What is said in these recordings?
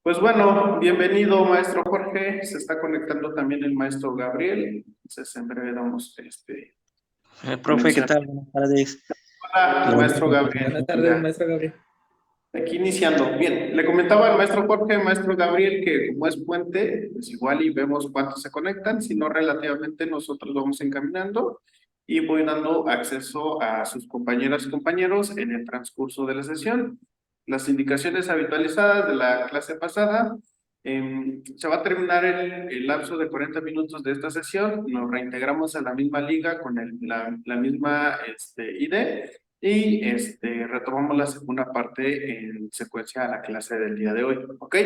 Pues bueno, bienvenido maestro Jorge, se está conectando también el maestro Gabriel, entonces en breve damos Profe, ¿qué conexión. tal? Buenas tardes. Hola, maestro Buenas Gabriel, tardes, venga, maestro Gabriel. aquí iniciando. Bien, le comentaba al maestro Jorge, maestro Gabriel, que como es puente, pues igual y vemos cuántos se conectan, si no relativamente nosotros vamos encaminando y voy dando acceso a sus compañeras y compañeros en el transcurso de la sesión. Las indicaciones habitualizadas de la clase pasada. Se va a terminar el lapso de 40 minutos de esta sesión, nos reintegramos a la misma liga con la misma ID y retomamos la segunda parte en secuencia a la clase del día de hoy, ¿ok?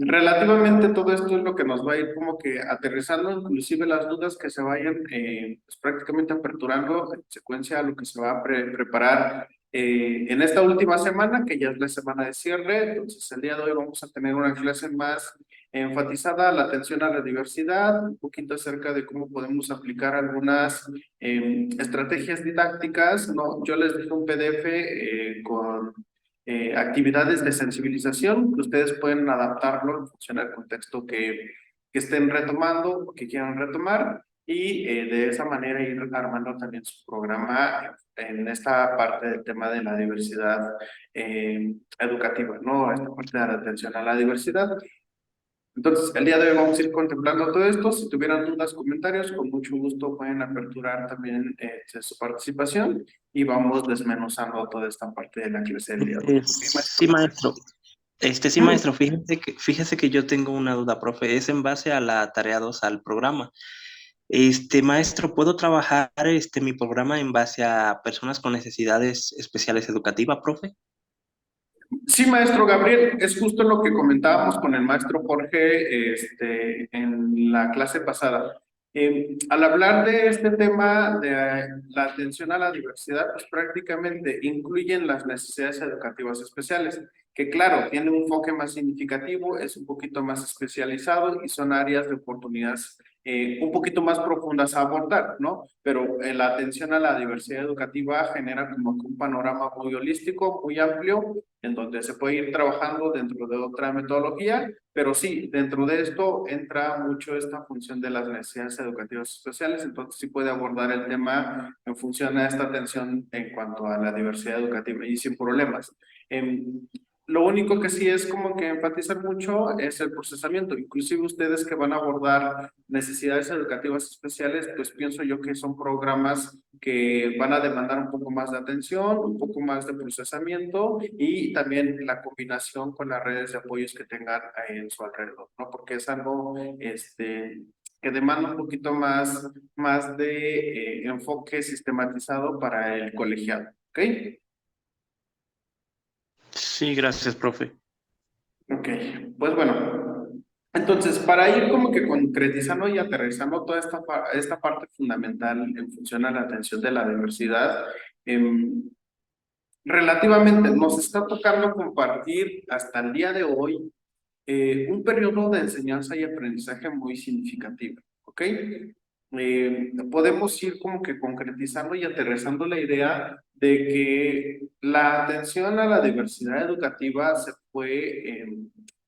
Relativamente todo esto es lo que nos va a ir como que aterrizando, inclusive las dudas que se vayan pues prácticamente aperturando en secuencia a lo que se va a preparar en esta última semana, que ya es la semana de cierre. Entonces el día de hoy vamos a tener una clase más enfatizada la atención a la diversidad, un poquito acerca de cómo podemos aplicar algunas estrategias didácticas, ¿no? Yo les dejé un PDF con actividades de sensibilización que ustedes pueden adaptarlo en función del contexto que estén retomando o que quieran retomar y de esa manera ir armando también su programa en esta parte del tema de la diversidad educativa, ¿no? Esta parte de la atención a la diversidad. Entonces, el día de hoy vamos a ir contemplando todo esto. Si tuvieran dudas, comentarios, con mucho gusto pueden aperturar también su participación y vamos desmenuzando toda esta parte de la clase del día de hoy. ¿Ok, Sí, maestro? maestro. Sí, Mm. maestro, fíjese que yo tengo una duda, profe. Es en base a la tarea 2 al programa. Maestro, ¿puedo trabajar mi programa en base a personas con necesidades especiales educativas, profe? Sí, maestro Gabriel, es justo lo que comentábamos con el maestro Jorge en la clase pasada. Al hablar de este tema de la atención a la diversidad, pues prácticamente incluyen las necesidades educativas especiales, que claro, tiene un enfoque más significativo, es un poquito más especializado y son áreas de oportunidades un poquito más profundas a abordar, ¿no? Pero la atención a la diversidad educativa genera como que un panorama muy holístico, muy amplio en donde se puede ir trabajando dentro de otra metodología, pero sí, dentro de esto entra mucho esta función de las necesidades educativas especiales, entonces sí puede abordar el tema en función a esta atención en cuanto a la diversidad educativa y sin problemas. Lo único que sí es como que enfatizar mucho es el procesamiento, inclusive ustedes que van a abordar necesidades educativas especiales, pues pienso yo que son programas que van a demandar un poco más de atención, un poco más de procesamiento y también la combinación con las redes de apoyos que tengan en su alrededor, ¿no? Porque es algo que demanda un poquito más de enfoque sistematizado para el colegiado, ¿ok? Sí, gracias, profe. Ok, pues bueno, entonces para ir como que concretizando y aterrizando toda esta parte fundamental en función a la atención de la diversidad, relativamente nos está tocando compartir hasta el día de hoy un periodo de enseñanza y aprendizaje muy significativo, ¿ok? Podemos ir como que concretizando y aterrizando la idea de que la atención a la diversidad educativa se fue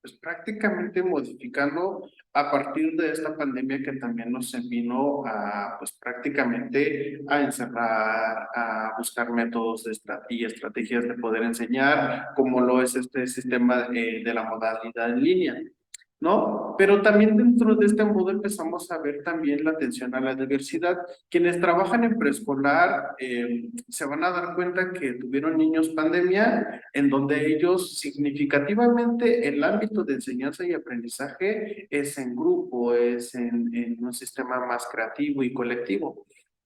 pues prácticamente modificando a partir de esta pandemia que también nos vino a pues prácticamente a encerrar, a buscar métodos y estrategias de poder enseñar, como lo es este sistema de la modalidad en línea, ¿no? Pero también dentro de este modo empezamos a ver también la atención a la diversidad. Quienes trabajan en preescolar se van a dar cuenta que tuvieron niños pandemia en donde ellos significativamente el ámbito de enseñanza y aprendizaje es en grupo, es en un sistema más creativo y colectivo.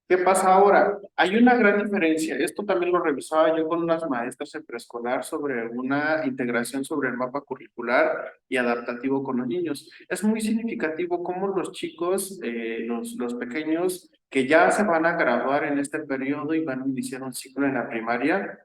¿Qué pasa ahora? Hay una gran diferencia. Esto también lo revisaba yo con unas maestras en preescolar sobre una integración sobre el mapa curricular y adaptativo con los niños. Es muy significativo cómo los chicos, los pequeños que ya se van a graduar en este periodo y van a iniciar un ciclo en la primaria,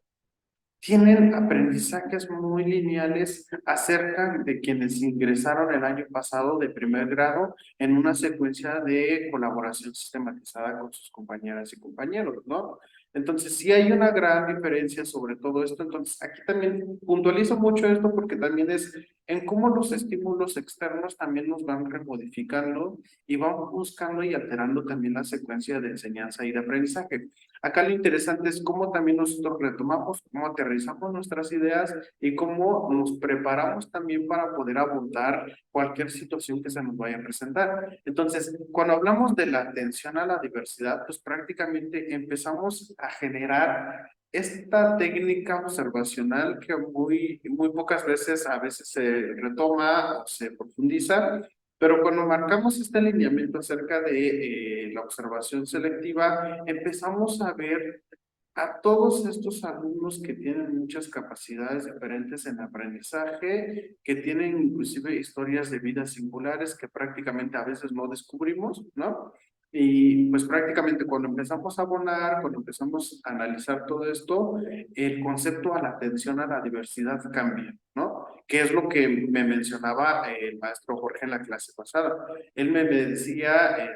tienen aprendizajes muy lineales acerca de quienes ingresaron el año pasado de primer grado en una secuencia de colaboración sistematizada con sus compañeras y compañeros, ¿no? Entonces, sí hay una gran diferencia sobre todo esto. Entonces, aquí también puntualizo mucho esto porque también es en cómo los estímulos externos también nos van remodificando y van buscando y alterando también la secuencia de enseñanza y de aprendizaje. Acá lo interesante es cómo también nosotros retomamos, cómo aterrizamos nuestras ideas y cómo nos preparamos también para poder abordar cualquier situación que se nos vaya a presentar. Entonces, cuando hablamos de la atención a la diversidad, pues prácticamente empezamos a generar esta técnica observacional que muy pocas veces a veces se retoma o se profundiza, pero cuando marcamos este alineamiento acerca de la observación selectiva, empezamos a ver a todos estos alumnos que tienen muchas capacidades diferentes en aprendizaje, que tienen inclusive historias de vida singulares que prácticamente a veces no descubrimos, ¿no? Y pues prácticamente cuando empezamos a abonar, cuando empezamos a analizar todo esto, el concepto a la atención a la diversidad cambia, ¿no? Que es lo que me mencionaba el maestro Jorge en la clase pasada. Él me decía,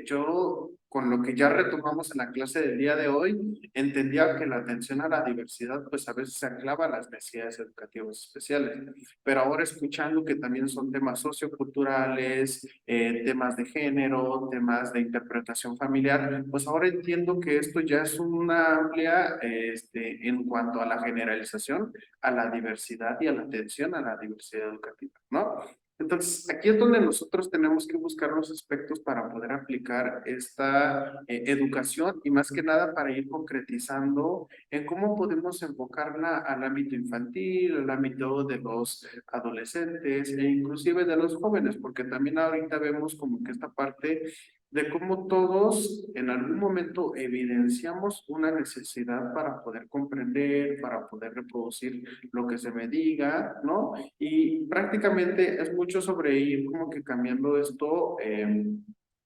yo con lo que ya retomamos en la clase del día de hoy, entendía que la atención a la diversidad pues a veces se anclava a las necesidades educativas especiales, pero ahora escuchando que también son temas socioculturales, temas de género, temas de interpretación familiar, pues ahora entiendo que esto ya es una amplia en cuanto a la generalización, a la diversidad y a la atención a la diversidad educativa, ¿no? Entonces, aquí es donde nosotros tenemos que buscar los aspectos para poder aplicar esta educación y más que nada para ir concretizando en cómo podemos enfocarla al ámbito infantil, al ámbito de los adolescentes e inclusive de los jóvenes, porque también ahorita vemos como que esta parte de cómo todos en algún momento evidenciamos una necesidad para poder comprender, para poder reproducir lo que se me diga, ¿no? Y prácticamente es mucho sobre ir como que cambiando esto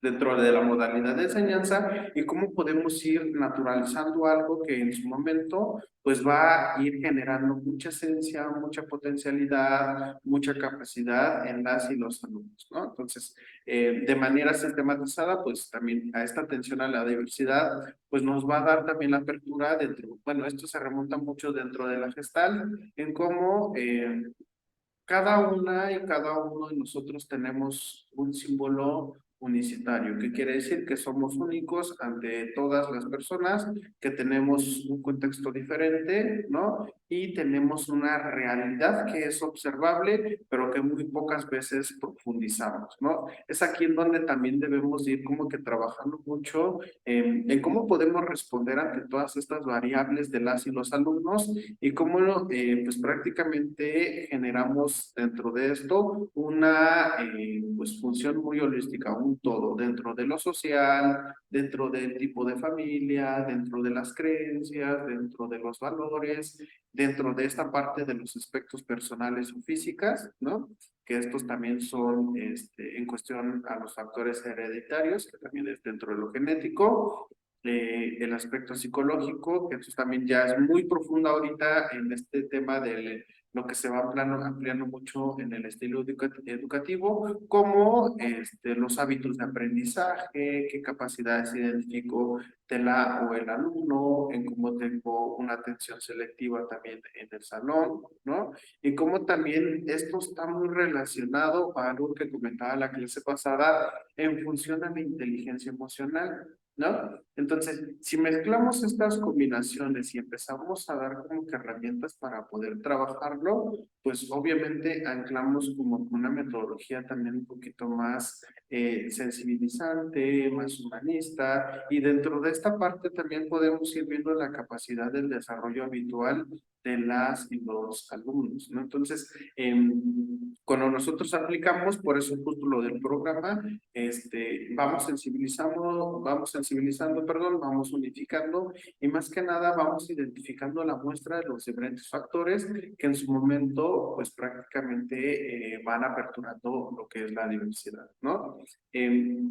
dentro de la modalidad de enseñanza y cómo podemos ir naturalizando algo que en su momento pues va a ir generando mucha esencia, mucha potencialidad, mucha capacidad en las y los alumnos, ¿no? Entonces, de manera sistematizada, pues también a esta atención a la diversidad, pues nos va a dar también la apertura dentro, bueno, esto se remonta mucho dentro de la gestal, en cómo cada una y cada uno de nosotros tenemos un símbolo unicitario, que quiere decir que somos únicos ante todas las personas, que tenemos un contexto diferente, ¿no? Y tenemos una realidad que es observable, pero que muy pocas veces profundizamos, ¿no? Es aquí en donde también debemos ir como que trabajando mucho en cómo podemos responder ante todas estas variables de las y los alumnos y cómo pues prácticamente generamos dentro de esto una pues función muy holística, un todo, dentro de lo social, dentro del tipo de familia, dentro de las creencias, dentro de los valores, dentro de esta parte de los aspectos personales o físicas, ¿no? Que estos también son en cuestión a los factores hereditarios, que también es dentro de lo genético, el aspecto psicológico, que eso también ya es muy profundo ahorita en este tema de lo que se va ampliando mucho en el estilo educativo, como los hábitos de aprendizaje, qué capacidades identifico de la o el alumno, en cómo tengo una atención selectiva también en el salón, ¿no? Y cómo también esto está muy relacionado a algo que comentaba la clase pasada en función a la inteligencia emocional, ¿no? Entonces, si mezclamos estas combinaciones y empezamos a dar como que herramientas para poder trabajarlo, pues obviamente anclamos como una metodología también un poquito más sensibilizante, más humanista, y dentro de esta parte también podemos ir viendo la capacidad del desarrollo habitual de las y los alumnos, ¿no? Entonces, cuando nosotros aplicamos, por eso justo lo del programa, vamos sensibilizando, perdón, vamos unificando y más que nada vamos identificando la muestra de los diferentes factores que en su momento pues prácticamente van aperturando lo que es la diversidad, ¿no?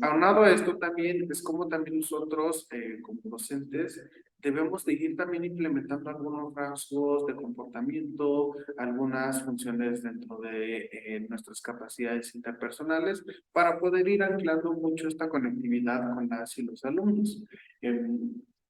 Aunado a esto también es como también nosotros como docentes debemos de ir también implementando algunos rasgos de comportamiento, algunas funciones dentro de nuestras capacidades interpersonales para poder ir anclando mucho esta conectividad con las y los alumnos.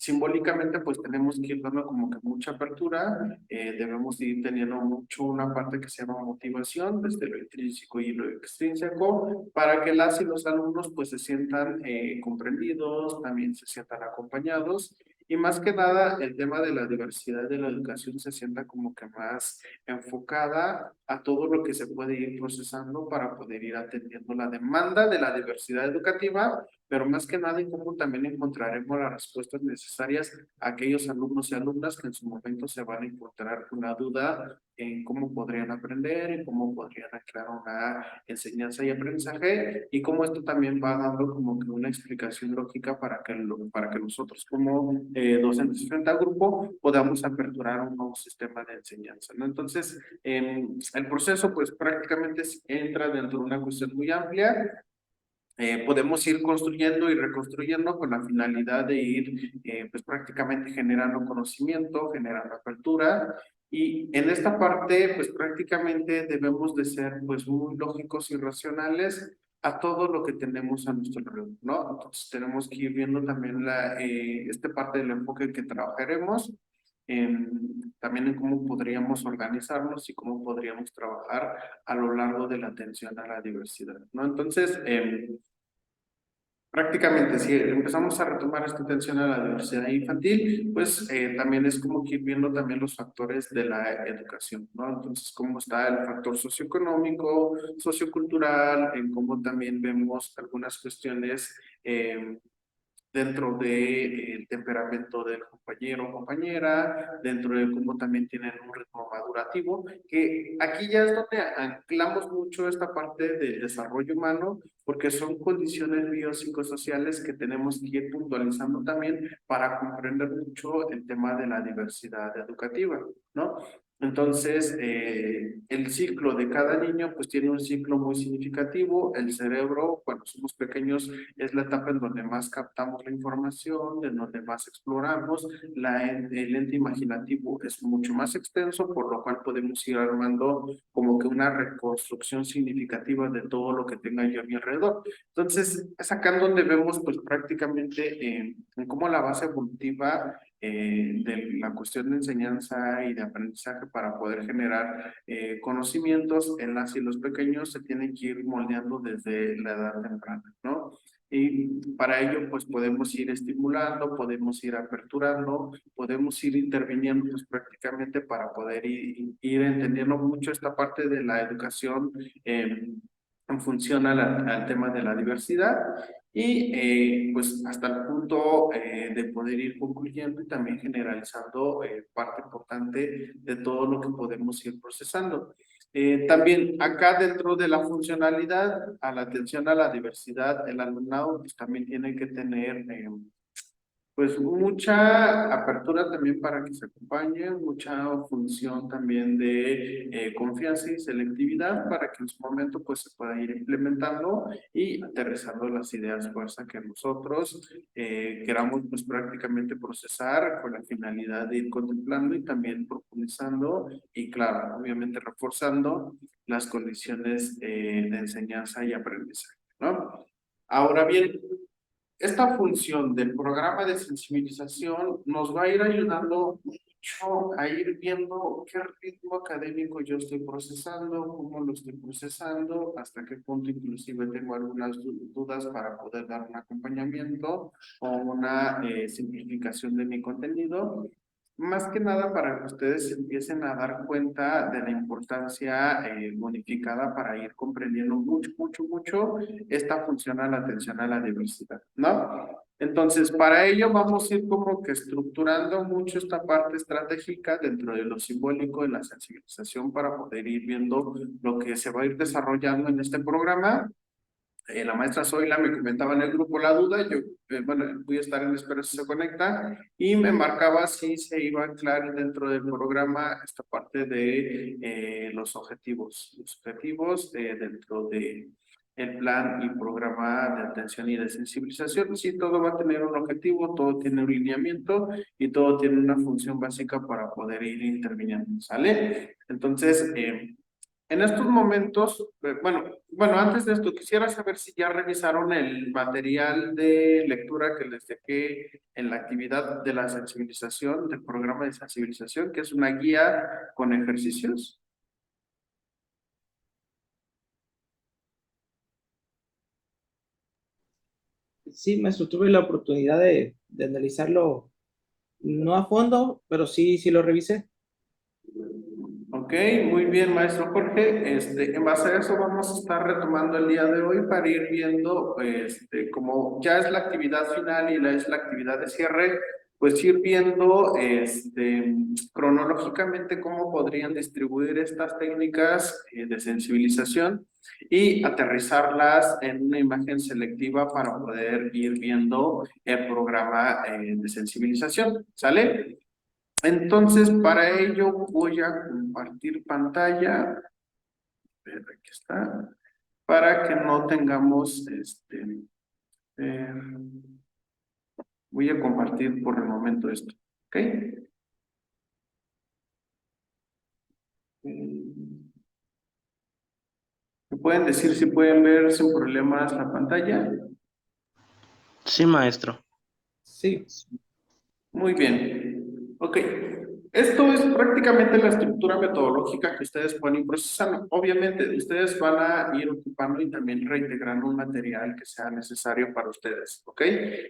Simbólicamente, pues tenemos que ir dando como que mucha apertura, debemos ir teniendo mucho una parte que se llama motivación, desde lo intrínseco y lo extrínseco, para que las y los alumnos pues se sientan comprendidos, también se sientan acompañados, y más que nada el tema de la diversidad de la educación se sienta como que más enfocada a todo lo que se puede ir procesando para poder ir atendiendo la demanda de la diversidad educativa, pero más que nada en cómo también encontraremos las respuestas necesarias a aquellos alumnos y alumnas que en su momento se van a encontrar una duda en cómo podrían aprender, en cómo podrían crear una enseñanza y aprendizaje, y cómo esto también va dando como que una explicación lógica para que nosotros como docentes frente al grupo podamos aperturar un nuevo sistema de enseñanza, ¿no? Entonces, el proceso pues prácticamente entra dentro de una cuestión muy amplia. Podemos ir construyendo y reconstruyendo con la finalidad de ir pues prácticamente generando conocimiento, generando apertura, y en esta parte pues prácticamente debemos de ser pues muy lógicos y racionales a todo lo que tenemos a nuestro alrededor, ¿no? Entonces tenemos que ir viendo también esta parte del enfoque que trabajaremos, también en cómo podríamos organizarnos y cómo podríamos trabajar a lo largo de la atención a la diversidad, ¿no? Entonces, prácticamente, si empezamos a retomar esta atención a la diversidad infantil, pues también es como que ir viendo también los factores de la educación, ¿no? Entonces, cómo está el factor socioeconómico, sociocultural, en cómo también vemos algunas cuestiones dentro del temperamento del compañero o compañera, dentro de cómo también tienen un ritmo madurativo, que aquí ya es donde anclamos mucho esta parte del desarrollo humano, porque son condiciones biopsicosociales que tenemos que ir puntualizando también para comprender mucho el tema de la diversidad educativa, ¿no? Entonces, el ciclo de cada niño pues tiene un ciclo muy significativo. El cerebro, cuando somos pequeños, es la etapa en donde más captamos la información, en donde más exploramos. El ente imaginativo es mucho más extenso, por lo cual podemos ir armando como que una reconstrucción significativa de todo lo que tenga yo a mi alrededor. Entonces, es acá en donde vemos pues prácticamente en cómo la base evolutiva de la cuestión de enseñanza y de aprendizaje para poder generar conocimientos en las y los pequeños se tienen que ir moldeando desde la edad temprana, ¿no? Y para ello, pues podemos ir estimulando, podemos ir aperturando, podemos ir interviniendo pues, prácticamente para poder ir entendiendo mucho esta parte de la educación en función al tema de la diversidad y pues hasta el punto de poder ir concluyendo y también generalizando parte importante de todo lo que podemos ir procesando. También acá dentro de la funcionalidad, a la atención a la diversidad, el alumnado pues también tiene que tener pues mucha apertura también para que se acompañe, mucha función también de confianza y selectividad para que en su momento pues se pueda ir implementando y aterrizando las ideas fuerza que nosotros queramos pues prácticamente procesar con la finalidad de ir contemplando y también profundizando y claro, obviamente reforzando las condiciones de enseñanza y aprendizaje, ¿no? Ahora bien, esta función del programa de sensibilización nos va a ir ayudando mucho a ir viendo qué ritmo académico yo estoy procesando, cómo lo estoy procesando, hasta qué punto inclusive tengo algunas dudas para poder dar un acompañamiento o una simplificación de mi contenido. Más que nada para que ustedes empiecen a dar cuenta de la importancia modificada para ir comprendiendo mucho esta función a la atención a la diversidad, ¿no? Entonces, para ello vamos a ir como que estructurando mucho esta parte estratégica dentro de lo simbólico de la sensibilización para poder ir viendo lo que se va a ir desarrollando en este programa. La maestra Zoila me comentaba en el grupo la duda, yo, bueno, voy a estar en espera si se conecta, y me marcaba si se iba a anclar dentro del programa esta parte de los objetivos dentro de el plan y programa de atención y de sensibilización. Sí, todo va a tener un objetivo, todo tiene un lineamiento y todo tiene una función básica para poder ir interviniendo, ¿sale? Entonces, En estos momentos, bueno, antes de esto, quisiera saber si ya revisaron el material de lectura que les dejé en la actividad de la sensibilización, del programa de sensibilización, que es una guía con ejercicios. Sí, maestro, tuve la oportunidad de analizarlo, no a fondo, pero sí lo revisé. Ok, muy bien, maestro Jorge. En base a eso vamos a estar retomando el día de hoy para ir viendo, como ya es la actividad final y es la actividad de cierre, pues ir viendo, cronológicamente cómo podrían distribuir estas técnicas de sensibilización y aterrizarlas en una imagen selectiva para poder ir viendo el programa de sensibilización. ¿Sale? Entonces, para ello voy a compartir pantalla. A ver, aquí está. Para que no tengamos, eh, voy a compartir por el momento esto. ¿Ok? ¿Me pueden decir si pueden ver sin problemas la pantalla? Sí, maestro. Sí, Muy bien. Ok. Esto es prácticamente la estructura metodológica que ustedes pueden ir procesando. Obviamente, ustedes van a ir ocupando y también reintegrando un material que sea necesario para ustedes, ¿ok?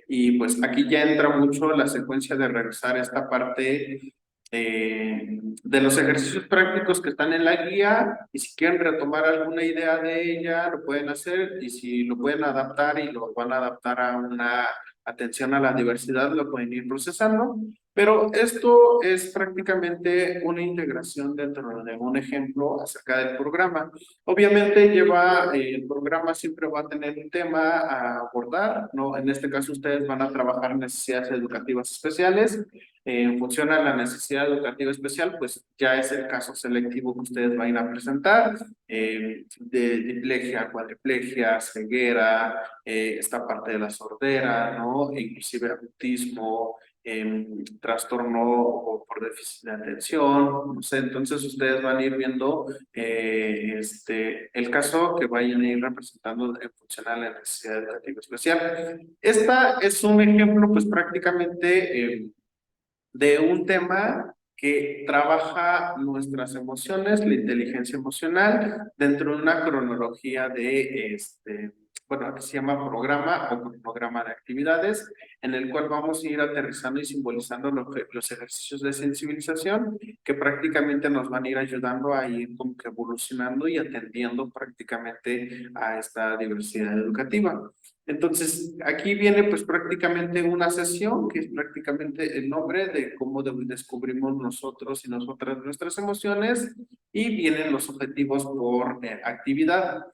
Y pues aquí ya entra mucho la secuencia de revisar esta parte de los ejercicios prácticos que están en la guía y si quieren retomar alguna idea de ella, lo pueden hacer y si lo pueden adaptar y lo van a adaptar a una atención a la diversidad, lo pueden ir procesando. Pero esto es prácticamente una integración dentro de un ejemplo acerca del programa. Obviamente el programa siempre va a tener un tema a abordar, ¿no? En este caso ustedes van a trabajar necesidades educativas especiales. En función a la necesidad educativa especial, pues ya es el caso selectivo que ustedes van a presentar, de diplegia, cuadriplegia, ceguera, esta parte de la sordera, ¿no? E inclusive autismo, trastorno o por déficit de atención, no sé, entonces ustedes van a ir viendo el caso que vayan a ir representando en función a la necesidad educativa especial. Esta es un ejemplo, pues prácticamente de un tema que trabaja nuestras emociones, la inteligencia emocional, dentro de una cronología de bueno, que se llama programa o programa de actividades, en el cual vamos a ir aterrizando y simbolizando los ejercicios de sensibilización que prácticamente nos van a ir ayudando a ir como que evolucionando y atendiendo prácticamente a esta diversidad educativa. Entonces, aquí viene pues prácticamente una sesión, que es prácticamente el nombre de cómo descubrimos nosotros y nosotras nuestras emociones, y vienen los objetivos por actividad.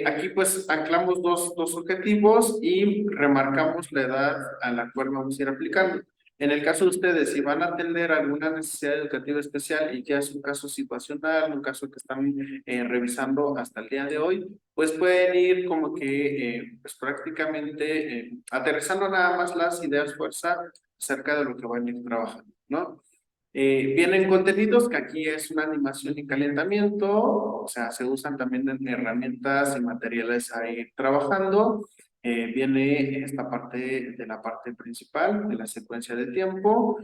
Aquí pues anclamos dos objetivos y remarcamos la edad a la cual vamos a ir aplicando. En el caso de ustedes, si van a atender alguna necesidad educativa especial y ya es un caso situacional, un caso que están revisando hasta el día de hoy, pues pueden ir como que pues prácticamente aterrizando nada más las ideas fuerza acerca de lo que van a ir trabajando, ¿no? Vienen contenidos que aquí es una animación y calentamiento, o sea, se usan también en herramientas y materiales a ir trabajando. Viene esta parte de la parte principal de la secuencia de tiempo,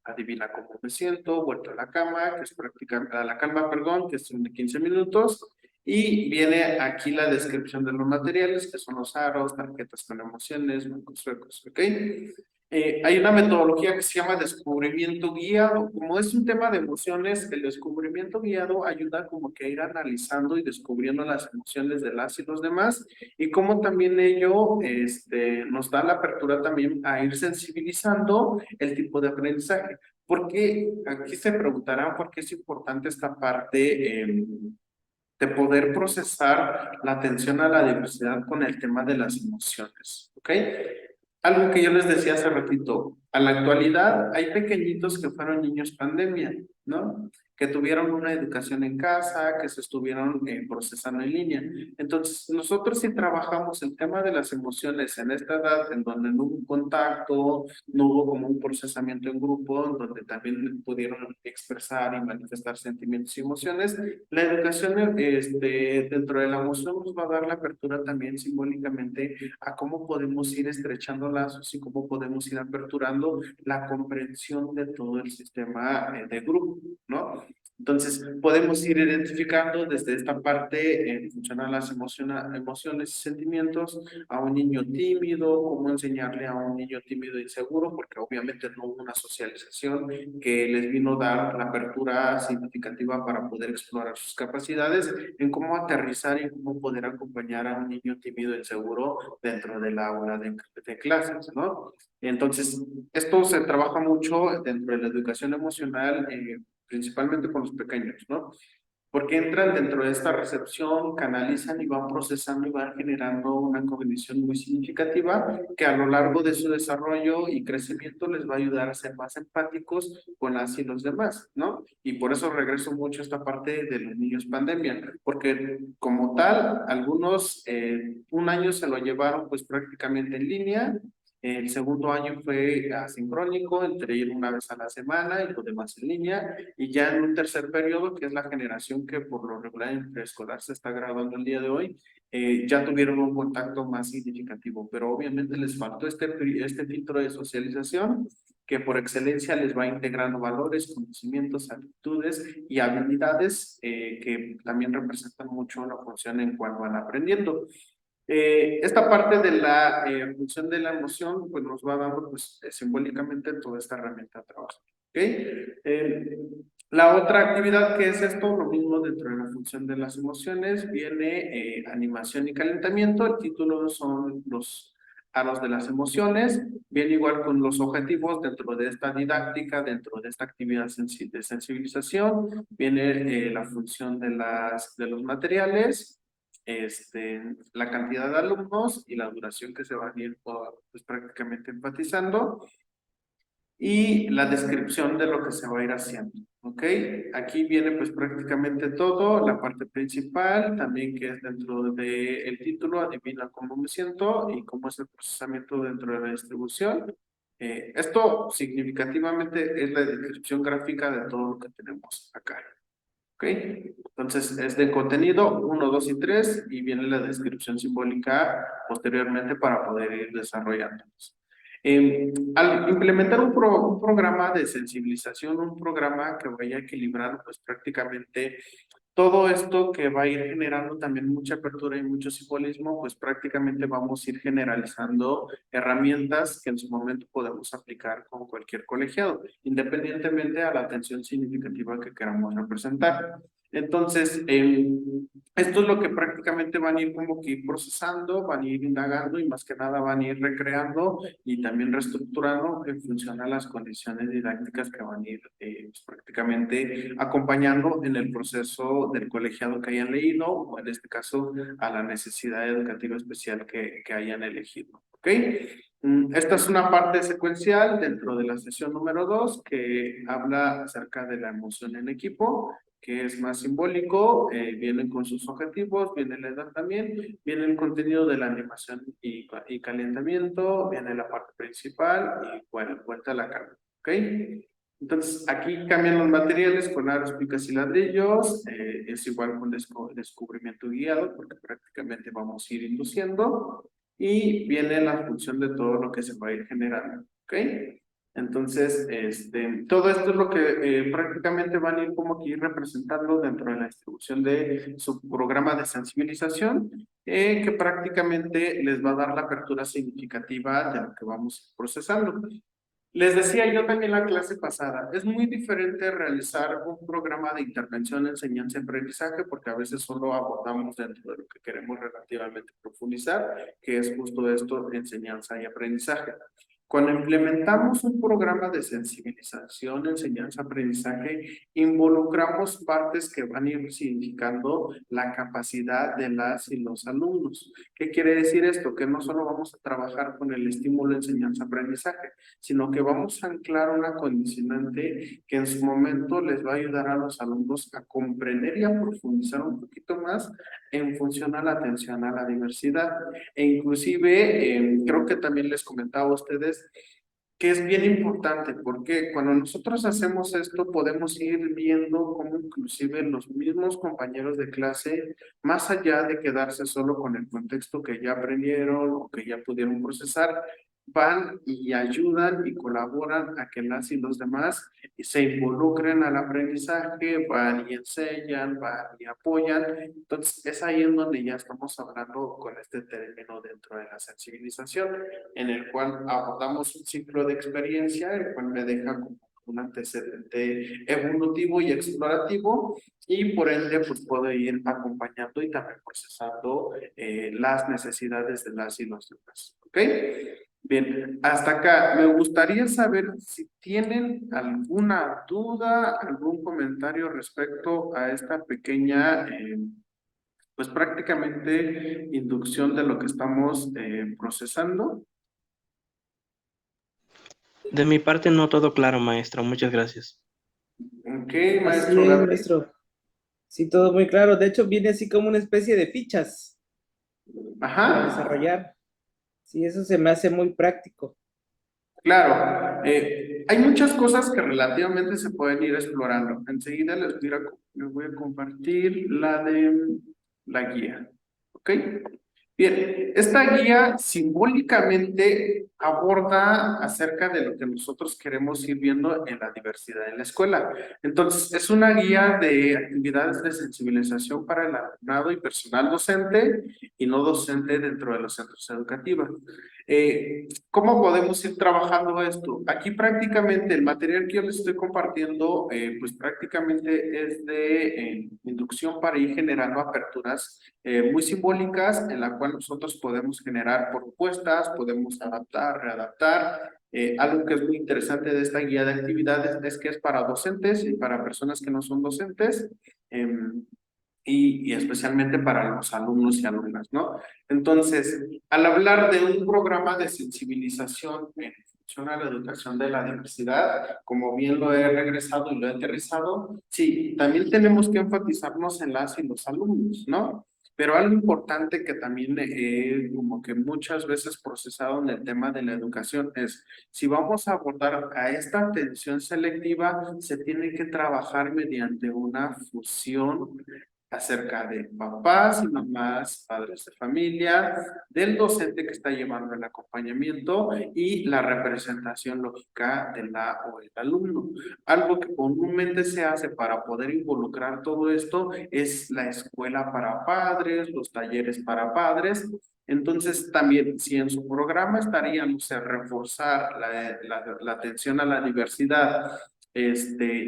adivina cómo me siento, vuelto a la cama, que es prácticamente a la calma, perdón, que son de 15 minutos. Y viene aquí la descripción de los materiales, que son los aros, tarjetas con emociones, bancos suecos, ¿ok? Hay una metodología que se llama descubrimiento guiado. Como es un tema de emociones, el descubrimiento guiado ayuda como que a ir analizando y descubriendo las emociones de las y los demás, y como también ello nos da la apertura también a ir sensibilizando el tipo de aprendizaje. Porque aquí se preguntarán por qué es importante esta parte de poder procesar la atención a la diversidad con el tema de las emociones, ¿ok? Algo que yo les decía hace ratito, a la actualidad hay pequeñitos que fueron niños pandemia, ¿no? que tuvieron una educación en casa, que se estuvieron procesando en línea. Entonces, nosotros si trabajamos el tema de las emociones en esta edad, en donde no hubo un contacto, no hubo como un procesamiento en grupo, en donde también pudieron expresar y manifestar sentimientos y emociones, la educación dentro de la emoción nos va a dar la apertura también simbólicamente a cómo podemos ir estrechando lazos y cómo podemos ir aperturando la comprensión de todo el sistema de grupo, ¿no? Entonces, podemos ir identificando desde esta parte en función a las emociones y sentimientos a un niño tímido, cómo enseñarle a un niño tímido e inseguro, porque obviamente no hubo una socialización que les vino a dar la apertura significativa para poder explorar sus capacidades, en cómo aterrizar y cómo poder acompañar a un niño tímido e inseguro dentro del aula de clases, ¿no? Entonces, esto se trabaja mucho dentro de la educación emocional, principalmente con los pequeños, ¿no? Porque entran dentro de esta recepción, canalizan y van procesando y van generando una cognición muy significativa que a lo largo de su desarrollo y crecimiento les va a ayudar a ser más empáticos con las y los demás, ¿no? Y por eso regreso mucho a esta parte de los niños pandemia, porque como tal, algunos un año se lo llevaron pues prácticamente en línea. El segundo año fue asincrónico, entre ir una vez a la semana y lo demás en línea. Y ya en un tercer periodo, que es la generación que por lo regular en preescolar se está graduando el día de hoy, ya tuvieron un contacto más significativo, pero obviamente les faltó este filtro de socialización que por excelencia les va integrando valores, conocimientos, actitudes y habilidades que también representan mucho la función en cual van aprendiendo. Esta parte de la función de la emoción, pues nos va dando pues, simbólicamente toda esta herramienta de trabajo. ¿Okay? La otra actividad que es esto, lo mismo dentro de la función de las emociones, viene animación y calentamiento. El título son los aros de las emociones. Viene igual con los objetivos dentro de esta didáctica, dentro de esta actividad de sensibilización. Viene la función de los materiales, la cantidad de alumnos y la duración que se van a ir pues, prácticamente enfatizando y la descripción de lo que se va a ir haciendo, ¿ok? Aquí viene pues prácticamente todo, la parte principal, también que es dentro del título, adivina cómo me siento y cómo es el procesamiento dentro de la distribución. Esto significativamente es la descripción gráfica de todo lo que tenemos acá. ¿Ok? Entonces es de contenido 1, 2 y 3 y viene la descripción simbólica posteriormente para poder ir desarrollándolos. Al implementar un programa de sensibilización, un programa que vaya equilibrando pues prácticamente todo esto que va a ir generando también mucha apertura y mucho simbolismo, pues prácticamente vamos a ir generalizando herramientas que en su momento podemos aplicar con cualquier colegiado, independientemente a la atención significativa que queramos representar. Entonces, esto es lo que prácticamente van a ir como que ir procesando, van a ir indagando y más que nada van a ir recreando y también reestructurando en función a las condiciones didácticas que van a ir pues, prácticamente acompañando en el proceso del colegiado que hayan leído o en este caso a la necesidad educativa especial que hayan elegido. ¿Ok? Esta es una parte secuencial dentro de la sesión número 2 que habla acerca de la emoción en equipo, que es más simbólico, vienen con sus objetivos, viene la edad también, viene el contenido de la animación y calentamiento, viene la parte principal y bueno, vuelta a la carga, ¿ok? Entonces aquí cambian los materiales con aros, picas y ladrillos, es igual con descubrimiento guiado porque prácticamente vamos a ir induciendo y viene la función de todo lo que se va a ir generando, ¿ok? Entonces, todo esto es lo que prácticamente van a ir como que ir representando dentro de la distribución de su programa de sensibilización, que prácticamente les va a dar la apertura significativa de lo que vamos procesando. Les decía yo también en la clase pasada, es muy diferente realizar un programa de intervención, enseñanza y aprendizaje, porque a veces solo abordamos dentro de lo que queremos relativamente profundizar, que es justo esto, enseñanza y aprendizaje. Cuando implementamos un programa de sensibilización, enseñanza, aprendizaje, involucramos partes que van a ir significando la capacidad de las y los alumnos. ¿Qué quiere decir esto? Que no solo vamos a trabajar con el estímulo enseñanza, aprendizaje, sino que vamos a anclar una condicionante que en su momento les va a ayudar a los alumnos a comprender y a profundizar un poquito más en función a la atención a la diversidad. E inclusive, creo que también les comentaba a ustedes que es bien importante porque cuando nosotros hacemos esto podemos ir viendo cómo inclusive los mismos compañeros de clase, más allá de quedarse solo con el contexto que ya aprendieron o que ya pudieron procesar, van y ayudan y colaboran a que las y los demás se involucren al aprendizaje, van y enseñan, van y apoyan. Entonces es ahí en donde ya estamos hablando con este término dentro de la sensibilización, en el cual abordamos un ciclo de experiencia, el cual me deja como un antecedente evolutivo y explorativo, y por ende pues puedo ir acompañando y también procesando las necesidades de las y los demás. ¿Ok? Bien, hasta acá. Me gustaría saber si tienen alguna duda, algún comentario respecto a esta pequeña, pues prácticamente inducción de lo que estamos procesando. De mi parte no todo claro, maestro. Muchas gracias. Ok, Así maestro es, Gabriel. maestro. Sí, todo muy claro. De hecho, viene así como una especie de fichas para Ajá, desarrollar. Sí, eso se me hace muy práctico. claro. Hay muchas cosas que relativamente se pueden ir explorando. Enseguida les voy a compartir la de la guía. ¿Ok? Bien, esta guía simbólicamente aborda acerca de lo que nosotros queremos ir viendo en la diversidad en la escuela. Entonces, es una guía de actividades de sensibilización para el alumnado y personal docente y no docente dentro de los centros educativos. ¿Cómo podemos ir trabajando esto? Aquí prácticamente el material que yo les estoy compartiendo, pues prácticamente es de inducción para ir generando aperturas muy simbólicas en la cual nosotros podemos generar propuestas, podemos adaptar, readaptar. Algo que es muy interesante de esta guía de actividades es que es para docentes y para personas que no son docentes. Y especialmente para los alumnos y alumnas, ¿no? Entonces, al hablar de un programa de sensibilización en función a la educación de la diversidad, como bien lo he regresado y lo he aterrizado, sí, también tenemos que enfatizarnos en las y los alumnos, ¿no? Pero algo importante que también como que muchas veces procesado en el tema de la educación es, si vamos a abordar a esta atención selectiva, se tiene que trabajar mediante una fusión acerca de papás y mamás, padres de familia, del docente que está llevando el acompañamiento y la representación lógica de la o el alumno. Algo que comúnmente se hace para poder involucrar todo esto es la escuela para padres, los talleres para padres. Entonces, también, si en su programa estaría, no sé, reforzar la atención a la diversidad,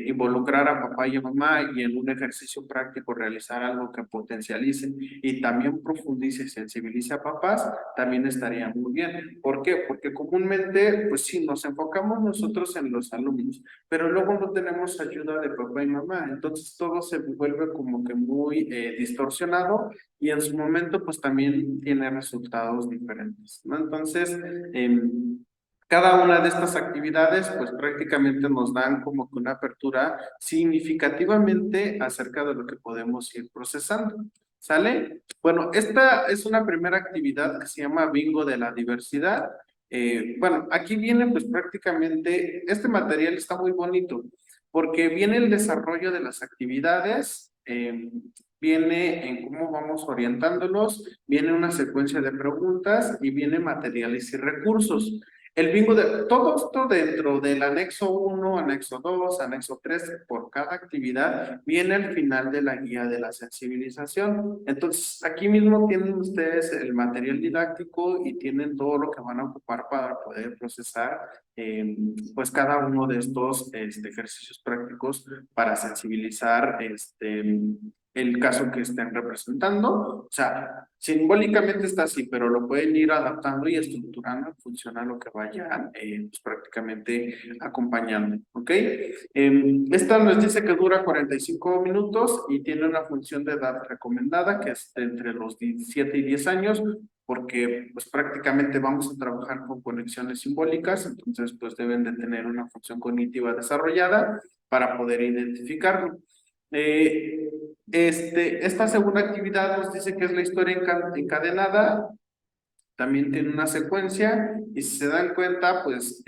involucrar a papá y a mamá y en un ejercicio práctico realizar algo que potencialice y también profundice y sensibilice a papás, también estaría muy bien. ¿Por qué? Porque comúnmente, pues sí, nos enfocamos nosotros en los alumnos, pero luego no tenemos ayuda de papá y mamá, entonces todo se vuelve como que muy distorsionado y en su momento pues también tiene resultados diferentes, ¿no? Entonces, cada una de estas actividades pues prácticamente nos dan como que una apertura significativamente acerca de lo que podemos ir procesando. ¿Sale? Bueno, esta es una primera actividad que se llama Bingo de la Diversidad. Bueno, aquí viene pues prácticamente, este material está muy bonito porque viene el desarrollo de las actividades, viene en cómo vamos orientándolos, viene una secuencia de preguntas y viene materiales y recursos. El bingo de todo esto dentro del anexo 1, anexo 2, anexo 3, por cada actividad, viene al final de la guía de la sensibilización. Entonces, aquí mismo tienen ustedes el material didáctico y tienen todo lo que van a ocupar para poder procesar pues cada uno de estos ejercicios prácticos para sensibilizar el caso que estén representando. O sea, simbólicamente está así, pero lo pueden ir adaptando y estructurando en función a lo que vayan pues prácticamente acompañando, ¿ok? Esta nos dice que dura 45 minutos y tiene una función de edad recomendada, que es de entre los 17 y 10 años, porque pues prácticamente vamos a trabajar con conexiones simbólicas, entonces pues deben de tener una función cognitiva desarrollada para poder identificarlo. Eh, esta segunda actividad nos dice que es la historia encadenada, también tiene una secuencia y si se dan cuenta, pues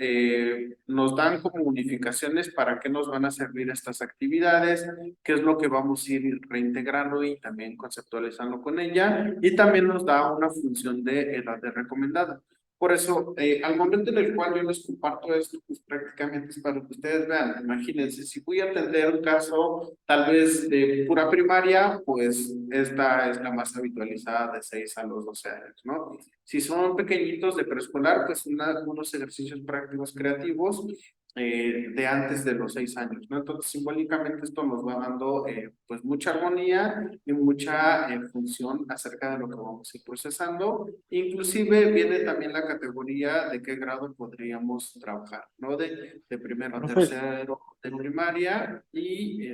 nos dan como unificaciones para qué nos van a servir estas actividades, qué es lo que vamos a ir reintegrando y también conceptualizando con ella y también nos da una función de edad de recomendada. Por eso, al momento en el cual yo les comparto esto, pues prácticamente es para que ustedes vean. Imagínense, si voy a atender un caso tal vez de pura primaria, pues esta es la más habitualizada de 6 a los 12 años, ¿no? Si son pequeñitos de preescolar, pues unos ejercicios prácticos creativos de antes de los 6 años, ¿no? Entonces, simbólicamente esto nos va dando pues mucha armonía y mucha función acerca de lo que vamos a ir procesando. Inclusive viene también la categoría de qué grado podríamos trabajar, ¿no? De primero a Profe, tercero de primaria y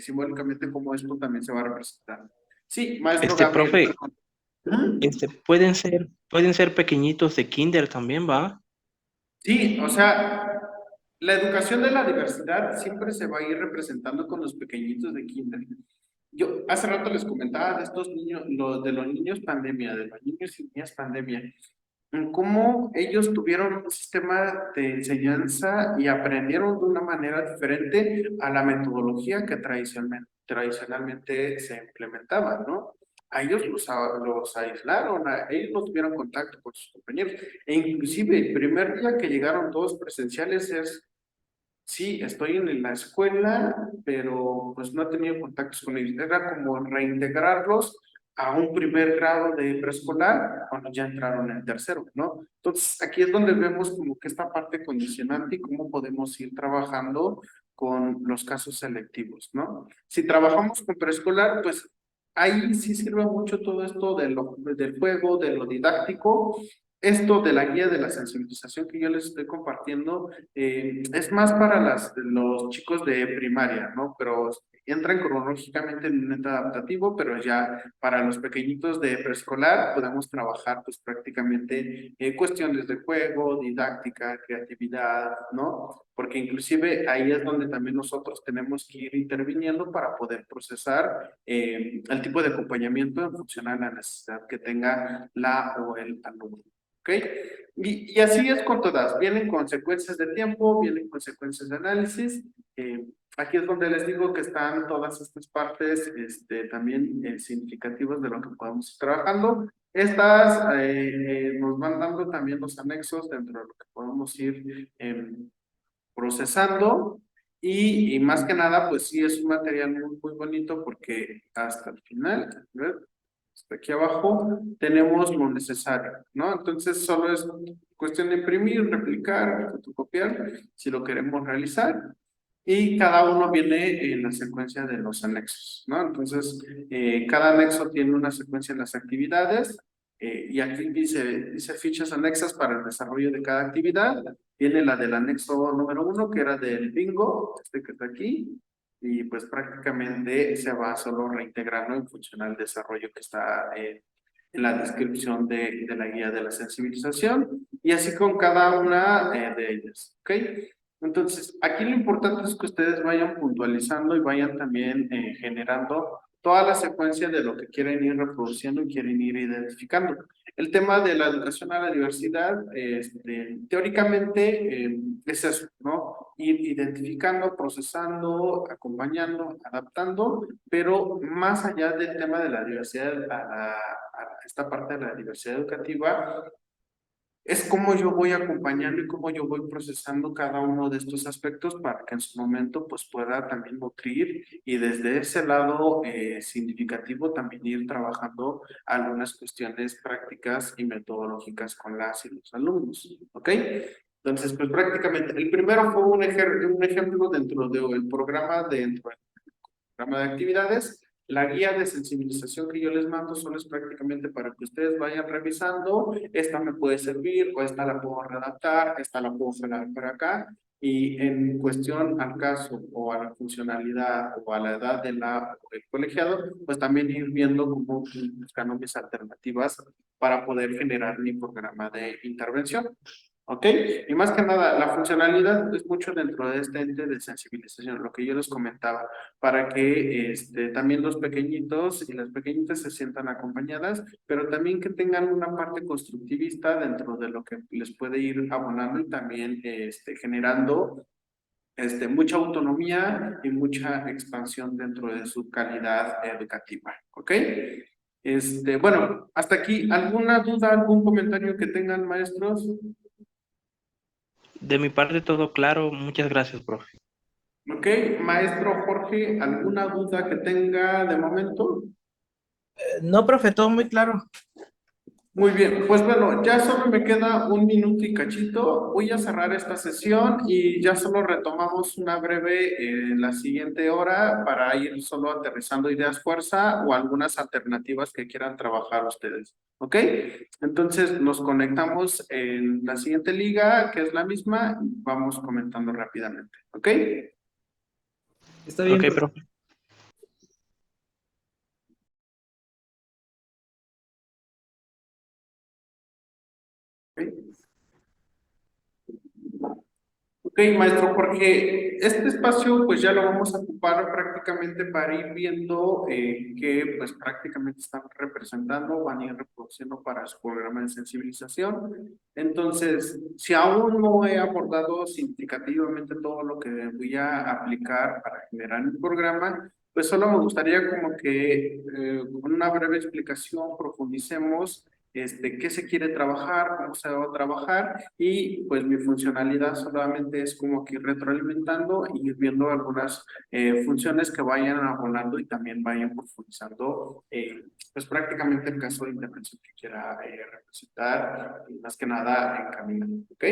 simbólicamente cómo esto también se va a representar. Sí, maestro Gabriel. profe, pueden ser pequeñitos de kinder también, ¿va? Sí, o sea, la educación de la diversidad siempre se va a ir representando con los pequeñitos de kinder. Yo hace rato les comentaba de estos niños, de los niños pandemia, de los niños y niñas pandemia, en cómo ellos tuvieron un sistema de enseñanza y aprendieron de una manera diferente a la metodología que tradicionalmente se implementaba, ¿no? A ellos los aislaron, a ellos no tuvieron contacto con sus compañeros. E inclusive el primer día que llegaron todos presenciales es, sí, estoy en la escuela, pero pues no he tenido contactos con ellos. Era como reintegrarlos a un primer grado de preescolar cuando ya entraron en tercero, ¿no? Entonces, aquí es donde vemos como que esta parte condicionante y cómo podemos ir trabajando con los casos selectivos, ¿no? Si trabajamos con preescolar, pues ahí sí sirve mucho todo esto del juego, de lo didáctico. Esto de la guía de la sensibilización que yo les estoy compartiendo es más para los chicos de primaria, ¿no? Pero entran cronológicamente en un ente adaptativo, pero ya para los pequeñitos de preescolar podemos trabajar pues prácticamente cuestiones de juego, didáctica, creatividad, ¿no? Porque inclusive ahí es donde también nosotros tenemos que ir interviniendo para poder procesar el tipo de acompañamiento en función a la necesidad que tenga la o el alumno. ¿Ok? Y así es con todas. Vienen consecuencias de tiempo, vienen consecuencias de análisis. Aquí es donde les digo que están todas estas partes también significativas de lo que podemos ir trabajando. Estas nos van dando también los anexos dentro de lo que podemos ir procesando. Y más que nada, pues sí es un material muy, muy bonito porque hasta el final, ¿ves? Hasta aquí abajo tenemos lo necesario, ¿no? Entonces solo es cuestión de imprimir, replicar, fotocopiar, si lo queremos realizar. Y cada uno viene en la secuencia de los anexos, ¿no? Entonces, cada anexo tiene una secuencia de las actividades y aquí dice fichas anexas para el desarrollo de cada actividad. Viene la del anexo número 1, que era del bingo, que está aquí, y pues prácticamente se va solo reintegrando en función al desarrollo que está en la descripción de la guía de la sensibilización, y así con cada una de ellas, ¿ok? Entonces, aquí lo importante es que ustedes vayan puntualizando y vayan también generando toda la secuencia de lo que quieren ir reproduciendo y quieren ir identificando. El tema de la educación a la diversidad, teóricamente es eso, ¿no? Ir identificando, procesando, acompañando, adaptando, pero más allá del tema de la diversidad, a esta parte de la diversidad educativa, es cómo yo voy acompañando y cómo yo voy procesando cada uno de estos aspectos para que en su momento pues pueda también nutrir y desde ese lado significativo también ir trabajando algunas cuestiones prácticas y metodológicas con las y los alumnos, ¿ok? Entonces, pues prácticamente el primero fue un ejemplo dentro del programa de actividades. La guía de sensibilización que yo les mando solo es prácticamente para que ustedes vayan revisando, esta me puede servir, o esta la puedo redactar, esta la puedo pegar por acá, y en cuestión al caso, o a la funcionalidad, o a la edad del colegiado, pues también ir viendo cómo buscando mis alternativas para poder generar mi programa de intervención. ¿Ok? Y más que nada, la funcionalidad es mucho dentro de este ente de sensibilización, lo que yo les comentaba, para que también los pequeñitos y las pequeñitas se sientan acompañadas, pero también que tengan una parte constructivista dentro de lo que les puede ir abonando y también generando mucha autonomía y mucha expansión dentro de su calidad educativa. ¿Ok? Bueno, hasta aquí, ¿alguna duda, algún comentario que tengan, maestros? De mi parte todo claro, muchas gracias, profe. Ok, maestro Jorge, ¿alguna duda que tenga de momento? No, profe, todo muy claro. Muy bien, pues bueno, ya solo me queda un minuto y cachito. Voy a cerrar esta sesión y ya solo retomamos una breve en la siguiente hora para ir solo aterrizando ideas fuerza o algunas alternativas que quieran trabajar ustedes. ¿Ok? Entonces nos conectamos en la siguiente liga, que es la misma, y vamos comentando rápidamente. ¿Ok? Está bien, Ok, profe. profe. Ok. Ok, maestro, porque este espacio pues ya lo vamos a ocupar prácticamente para ir viendo que pues prácticamente están representando, van a ir reproduciendo para su programa de sensibilización. Entonces, si aún no he abordado significativamente todo lo que voy a aplicar para generar mi programa, pues solo me gustaría como que con una breve explicación profundicemos qué se quiere trabajar, cómo se va a trabajar y pues mi funcionalidad solamente es como que ir retroalimentando y ir viendo algunas funciones que vayan abonando y también vayan profundizando pues prácticamente el caso de intervención que quiera representar y más que nada encaminar, ¿ok?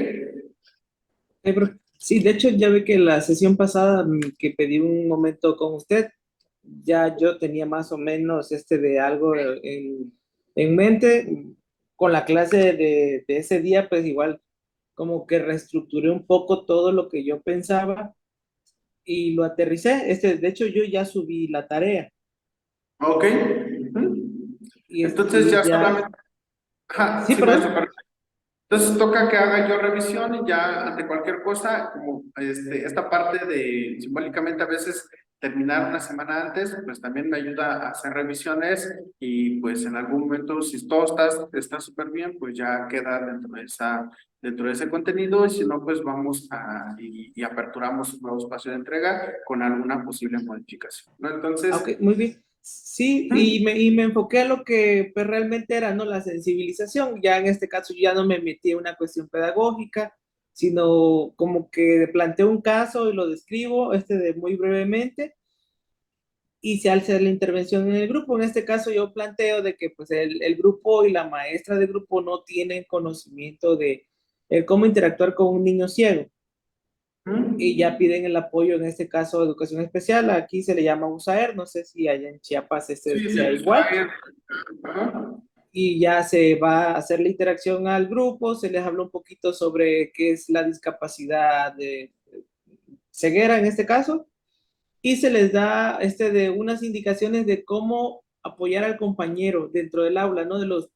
Profe. Sí, de hecho ya ve que la sesión pasada que pedí un momento con usted, ya yo tenía más o menos de algo en mente. Con la clase de ese día, pues igual como que reestructuré un poco todo lo que yo pensaba y lo aterricé. De hecho, yo ya subí la tarea Ok. Ujú. y, Entonces y ya ya, solamente... Ajá, sí, sí, maestro, perdón. perfecto. Entonces toca que haga yo revisión y ya ante cualquier cosa, como esta parte de simbólicamente a veces terminar una semana antes, pues también me ayuda a hacer revisiones y pues en algún momento si todo está súper bien, pues ya queda dentro de ese contenido y si no, pues vamos y aperturamos un nuevo espacio de entrega con alguna posible modificación, ¿no? Ok, Entonces, muy bien. Sí, y me enfoqué a lo que pues, realmente era, ¿no? La sensibilización. Ya en este caso yo ya no me metí en una cuestión pedagógica, sino como que planteo un caso y lo describo, de muy brevemente, y se hace la intervención en el grupo. En este caso yo planteo de que pues el grupo y la maestra del grupo no tienen conocimiento de cómo interactuar con un niño ciego y ya piden el apoyo, en este caso, educación especial. Aquí se le llama USAER, no sé si allá en Chiapas sí, sea igual. ajá. Y ya se va a hacer la interacción al grupo, se les habla un poquito sobre qué es la discapacidad de ceguera en este caso, y se les da de unas indicaciones de cómo apoyar al compañero dentro del aula, ¿no? De los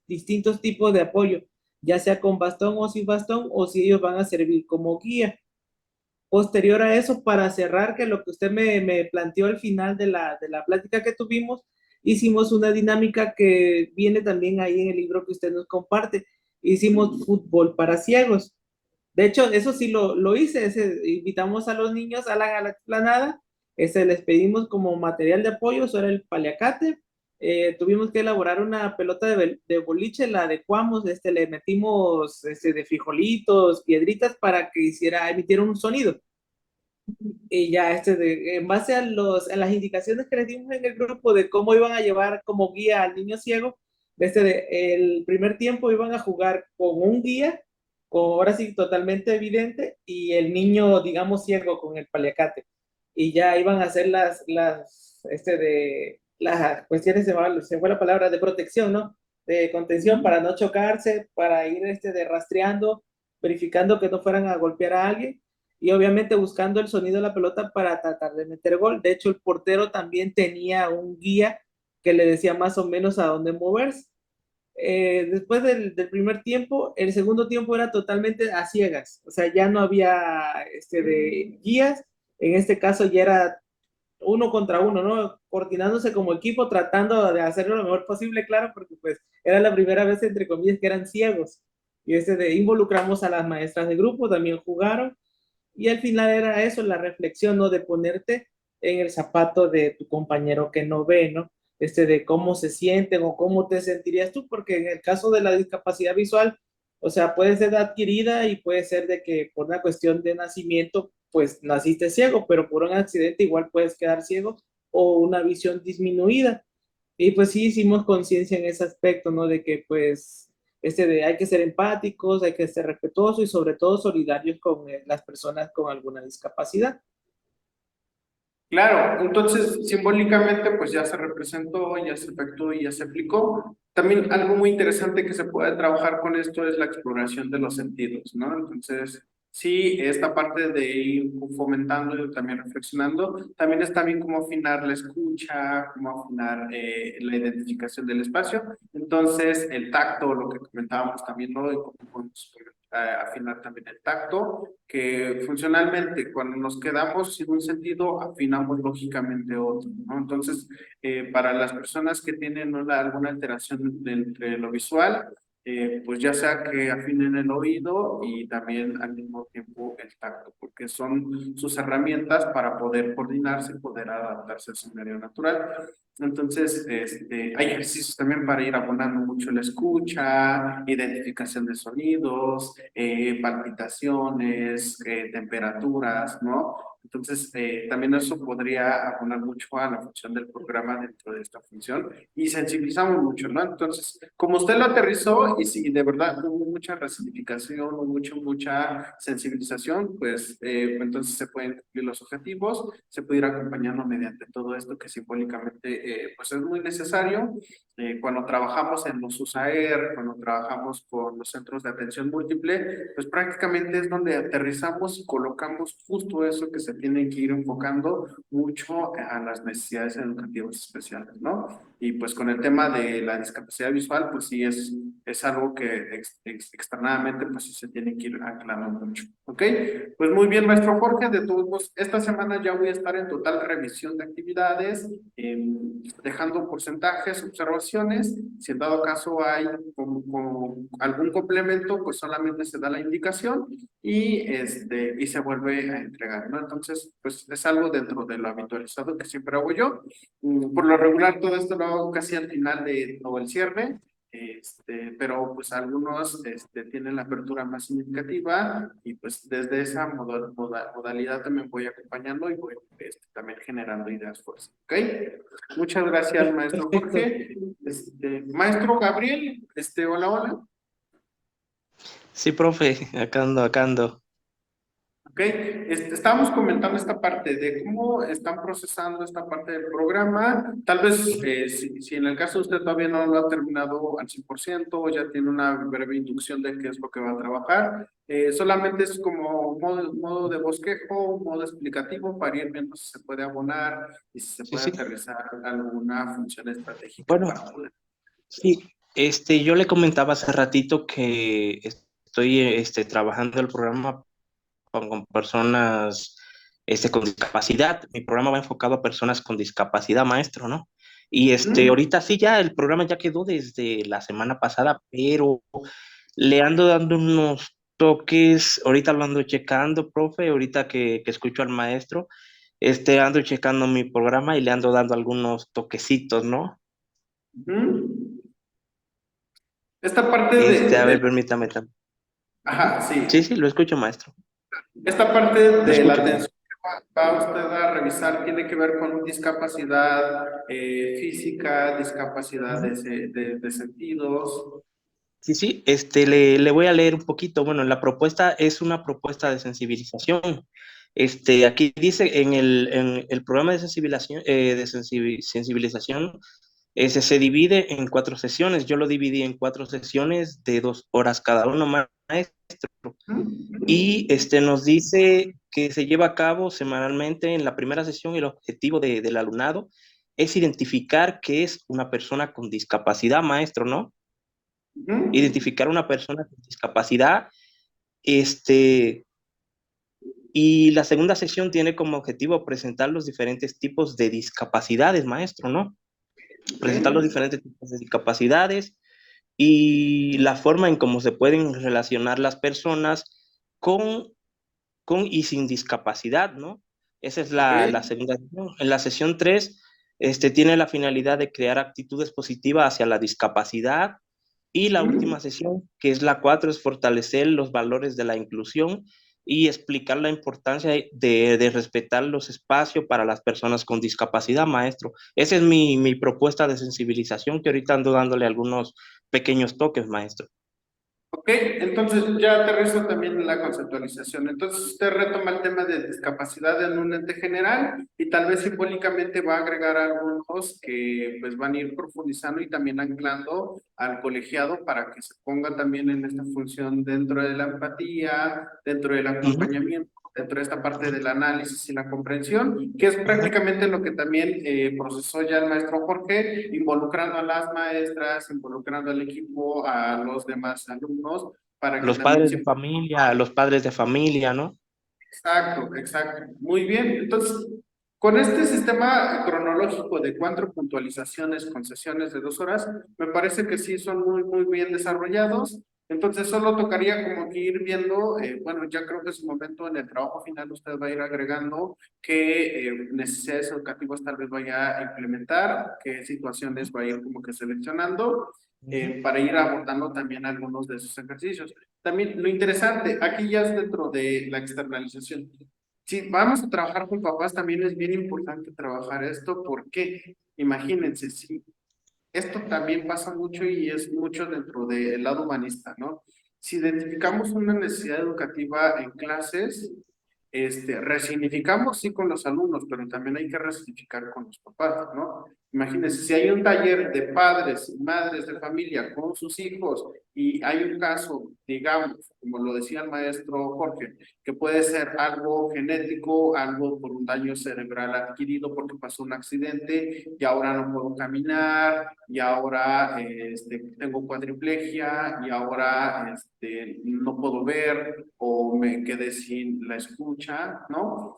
distintos tipos de apoyo, ya sea con bastón o sin bastón, o si ellos van a servir como guía. Posterior a eso, para cerrar, que lo que usted me planteó al final de la plática que tuvimos, hicimos una dinámica que viene también ahí en el libro que usted nos comparte. Hicimos fútbol para ciegos. De hecho, eso sí lo hice. Invitamos a los niños a la explanada. Les pedimos como material de apoyo, eso era el paliacate. Tuvimos que elaborar una pelota de boliche, la adecuamos, le metimos de frijolitos, piedritas para que emitiera un sonido. Y ya en base a a las indicaciones que les dimos en el grupo de cómo iban a llevar como guía al niño ciego, el primer tiempo iban a jugar con un guía, con ahora sí totalmente evidente, y el niño, digamos, ciego con el paliacate. Y ya iban a hacer las cuestiones, se fue la palabra, de protección, ¿no? De contención para no chocarse, para ir de rastreando, verificando que no fueran a golpear a alguien y obviamente buscando el sonido de la pelota para tratar de meter gol. De hecho, el portero también tenía un guía que le decía más o menos a dónde moverse. Después del primer tiempo, el segundo tiempo era totalmente a ciegas, o sea, ya no había de guías, en este caso ya era uno contra uno, ¿no? Coordinándose como equipo, tratando de hacerlo lo mejor posible, claro, porque pues era la primera vez, entre comillas, que eran ciegos. Y involucramos a las maestras de grupo, también jugaron, y al final era eso, la reflexión, ¿no? De ponerte en el zapato de tu compañero que no ve, ¿no? De cómo se sienten o cómo te sentirías tú, porque en el caso de la discapacidad visual, o sea, puede ser adquirida y puede ser de que por una cuestión de nacimiento, pues naciste ciego, pero por un accidente igual puedes quedar ciego o una visión disminuida. Y pues sí hicimos conciencia en ese aspecto, ¿no? De que pues hay que ser empáticos, hay que ser respetuosos y sobre todo solidarios con las personas con alguna discapacidad. Claro, entonces simbólicamente pues ya se representó, ya se efectuó y ya se aplicó. También algo muy interesante que se puede trabajar con esto es la exploración de los sentidos, ¿no? Entonces, sí, esta parte de ir fomentando y también reflexionando, también está bien cómo afinar la escucha, cómo afinar la identificación del espacio. Entonces, el tacto, lo que comentábamos también, ¿no? Y cómo podemos afinar también el tacto, que funcionalmente cuando nos quedamos sin un sentido, afinamos lógicamente otro, ¿no? Entonces, para las personas que tienen alguna alteración entre lo visual, pues ya sea que afinen el oído y también al mismo tiempo el tacto, porque son sus herramientas para poder coordinarse y poder adaptarse a su medio natural. Entonces, hay ejercicios también para ir abonando mucho la escucha, identificación de sonidos, palpitaciones, temperaturas, ¿no? Entonces, también eso podría abonar mucho a la función del programa dentro de esta función y sensibilizamos mucho, ¿no? Entonces, como usted lo aterrizó y si de verdad hubo mucha resignificación, hubo mucha sensibilización, pues entonces se pueden cumplir los objetivos, se puede ir acompañando mediante todo esto que simbólicamente pues es muy necesario. Cuando trabajamos en los USAER, cuando trabajamos con los centros de atención múltiple, pues prácticamente es donde aterrizamos y colocamos justo eso que se tiene que ir enfocando mucho a las necesidades educativas especiales, ¿no? Y pues con el tema de la discapacidad visual, pues sí es algo que externamente pues sí se tiene que ir aclarando mucho, ¿ok? Pues muy bien, maestro Jorge, de todos modos, esta semana ya voy a estar en total revisión de actividades, dejando porcentajes, observaciones, si en dado caso hay como algún complemento, pues solamente se da la indicación y se vuelve a entregar, ¿no? Entonces, pues es algo dentro de lo habitualizado que siempre hago yo. Por lo regular, todo esto lo hago casi al final de todo el cierre. Pero pues algunos tienen la apertura más significativa y pues desde esa modalidad también voy acompañando y voy también generando ideas fuertes. ¿Ok? Muchas gracias, maestro Perfecto. Jorge. Maestro Gabriel, hola, hola. Sí, profe, acá ando, acá ando. Ok, estábamos comentando esta parte de cómo están procesando esta parte del programa. Tal vez, si en el caso de usted todavía no lo ha terminado al 100% o ya tiene una breve inducción de qué es lo que va a trabajar, solamente es como un modo de bosquejo, un modo explicativo para ir viendo si se puede abonar y si se Sí, puede sí. aterrizar alguna función estratégica Bueno, para poder. sí, yo le comentaba hace ratito que estoy trabajando el programa con personas con discapacidad. Mi programa va enfocado a personas con discapacidad, maestro, ¿no? Y Ujú. ahorita sí ya el programa ya quedó desde la semana pasada, pero le ando dando unos toques, ahorita lo ando checando, profe, ahorita que escucho al maestro, ando checando mi programa y le ando dando algunos toquecitos, ¿no? Ujú. Esta parte de, A ver, de- permítame. Ajá, Sí, sí. sí, lo escucho, maestro. Esta parte Lo de la escucho. atención que va usted a revisar tiene que ver con discapacidad física, discapacidad Ujú. de sentidos. Sí, sí, le voy a leer un poquito. Bueno, la propuesta es una propuesta de sensibilización. Aquí dice en el programa de sensibilización, sensibilización ese se divide en 4 sesiones. Yo lo dividí en 4 sesiones de 2 horas cada uno, maestro. Y nos dice que se lleva a cabo semanalmente en la primera sesión. El objetivo del alumnado es identificar qué es una persona con discapacidad, maestro, ¿no? Ujú. Identificar una persona con discapacidad. Este, y la segunda sesión tiene como objetivo presentar los diferentes tipos de discapacidades, maestro, ¿no? Ok. Presentar los diferentes tipos de discapacidades y la forma en cómo se pueden relacionar las personas con, con y sin discapacidad, ¿no? Esa es Ok. la segunda sesión. En la sesión 3, tiene la finalidad de crear actitudes positivas hacia la discapacidad. Y la Ujú. última sesión, que es la 4, es fortalecer los valores de la inclusión y explicar la importancia de respetar los espacios para las personas con discapacidad, maestro. Esa es mi propuesta de sensibilización, que ahorita ando dándole algunos pequeños toques, maestro. Ok, entonces ya aterrizo también en la conceptualización. Entonces usted retoma el tema de discapacidad en un ente general y tal vez simbólicamente va a agregar algunos que pues van a ir profundizando y también anclando al colegiado para que se ponga también en esta función dentro de la empatía, dentro del Ujú, acompañamiento, dentro de esta parte del análisis y la comprensión, que es ujú. prácticamente lo que también procesó ya el maestro Jorge, involucrando a las maestras, involucrando al equipo, a los demás alumnos, para que también se... Los padres de familia, ¿no? Exacto, exacto. Muy bien. Entonces, con este sistema cronológico de 4 puntualizaciones con sesiones de 2 horas, me parece que sí son muy, muy bien desarrollados. Entonces, solo tocaría como que ir viendo, bueno, ya creo que es un momento en el trabajo final, usted va a ir agregando qué necesidades educativas tal vez vaya a implementar, qué situaciones va a ir como que seleccionando, Ujú. para ir abordando también algunos de esos ejercicios. También lo interesante, aquí ya es dentro de la externalización. Si vamos a trabajar con papás, también es bien importante trabajar esto, porque imagínense, si esto también pasa mucho y es mucho dentro del lado humanista, ¿no? Si identificamos una necesidad educativa en clases, resignificamos sí con los alumnos, pero también hay que resignificar con los papás, ¿no? Imagínense, si hay un taller de padres y madres de familia con sus hijos y hay un caso, digamos, como lo decía el maestro Jorge, que puede ser algo genético, algo por un daño cerebral adquirido porque pasó un accidente y ahora no puedo caminar, y ahora tengo cuadriplegia, y ahora no puedo ver o me quedé sin la escucha, ¿no?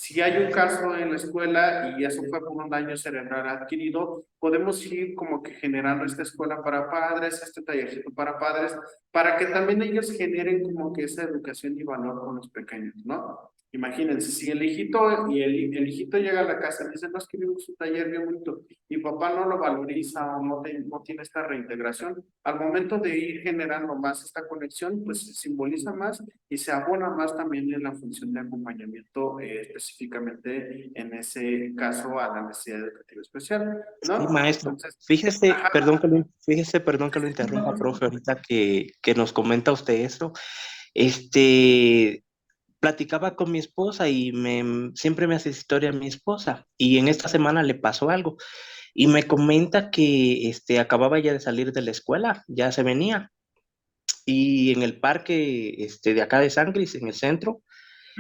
Si hay un caso en la escuela y eso fue por un daño cerebral adquirido, podemos ir como que generando esta escuela para padres, este tallercito para padres, para que también ellos generen como que esa educación y valor con los pequeños, ¿no? Imagínense, si el hijito y el hijito llega a la casa y dice, no, es que vimos un taller bien bonito, y papá no lo valoriza o no tiene esta reintegración, al momento de ir generando más esta conexión, pues se simboliza más y se abona más también en la función de acompañamiento, específicamente en ese caso a la necesidad educativa especial, Sí, ¿no? maestro. Entonces, Fíjese, ajá. perdón que lo interrumpa, profe, ahorita que nos comenta usted eso. Este, Platicaba con mi esposa y siempre me hace historia mi esposa, y en esta semana le pasó algo y me comenta que acababa ya de salir de la escuela, ya se venía, y en el parque de acá de San Cris, en el centro,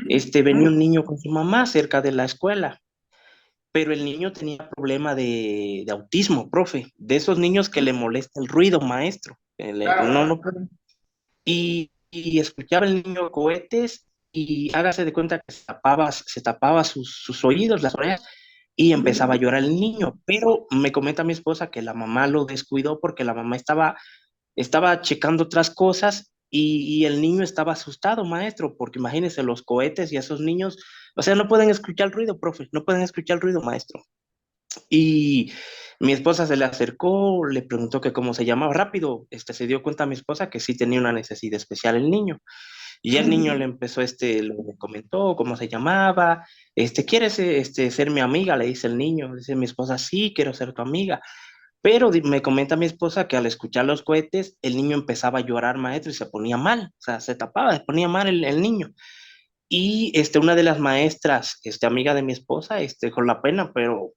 venía un niño con su mamá cerca de la escuela, pero el niño tenía problema de autismo, profe, de esos niños que le molesta el ruido, maestro. No, Claro. no pueden. Y escuchaba el niño cohetes y hágase de cuenta que se tapaba sus oídos, las orejas, y empezaba a llorar el niño. Pero me comenta mi esposa que la mamá lo descuidó porque la mamá estaba checando otras cosas, y el niño estaba asustado, maestro, porque imagínese los cohetes y esos niños, o sea, no pueden escuchar el ruido, profe, no pueden escuchar el ruido, maestro. Y mi esposa se le acercó, le preguntó que cómo se llamaba rápido, se dio cuenta mi esposa que sí tenía una necesidad especial el niño. Y el niño le empezó, le comentó cómo se llamaba, ¿quieres ser mi amiga? Le dice el niño, dice mi esposa, sí, quiero ser tu amiga. Pero me comenta mi esposa que al escuchar los cohetes, el niño empezaba a llorar, maestro, y se ponía mal, o sea, se tapaba, se ponía mal el niño. Y una de las maestras, amiga de mi esposa, con la pena, pero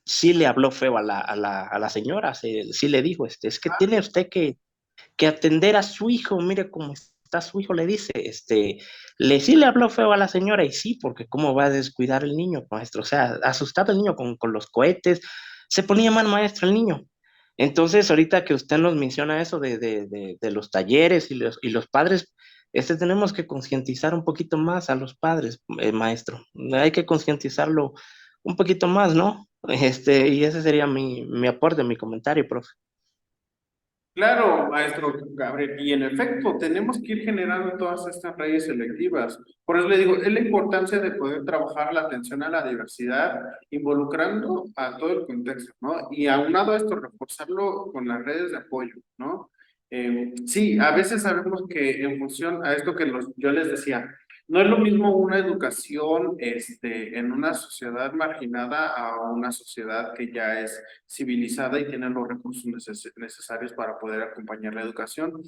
sí le habló feo a la señora, sí le dijo, es que tiene usted que atender a su hijo, mire cómo está su hijo, le dice, sí le habló feo a la señora, y sí, porque cómo va a descuidar el niño, maestro, o sea, asustado el niño con los cohetes, se ponía mal maestro el niño. Entonces, ahorita que usted nos menciona eso de los talleres y los padres, tenemos que concientizar un poquito más a los padres, maestro, hay que concientizarlo un poquito más, ¿no? Y ese sería mi aporte, mi comentario, profe. Claro, maestro Gabriel, y en efecto, tenemos que ir generando todas estas redes selectivas. Por eso le digo, es la importancia de poder trabajar la atención a la diversidad, involucrando a todo el contexto, ¿no? Y aunado a esto, reforzarlo con las redes de apoyo, ¿no? Sí, a veces sabemos que en función a esto que yo les decía, no es lo mismo una educación en una sociedad marginada a una sociedad que ya es civilizada y tiene los recursos necesarios para poder acompañar la educación,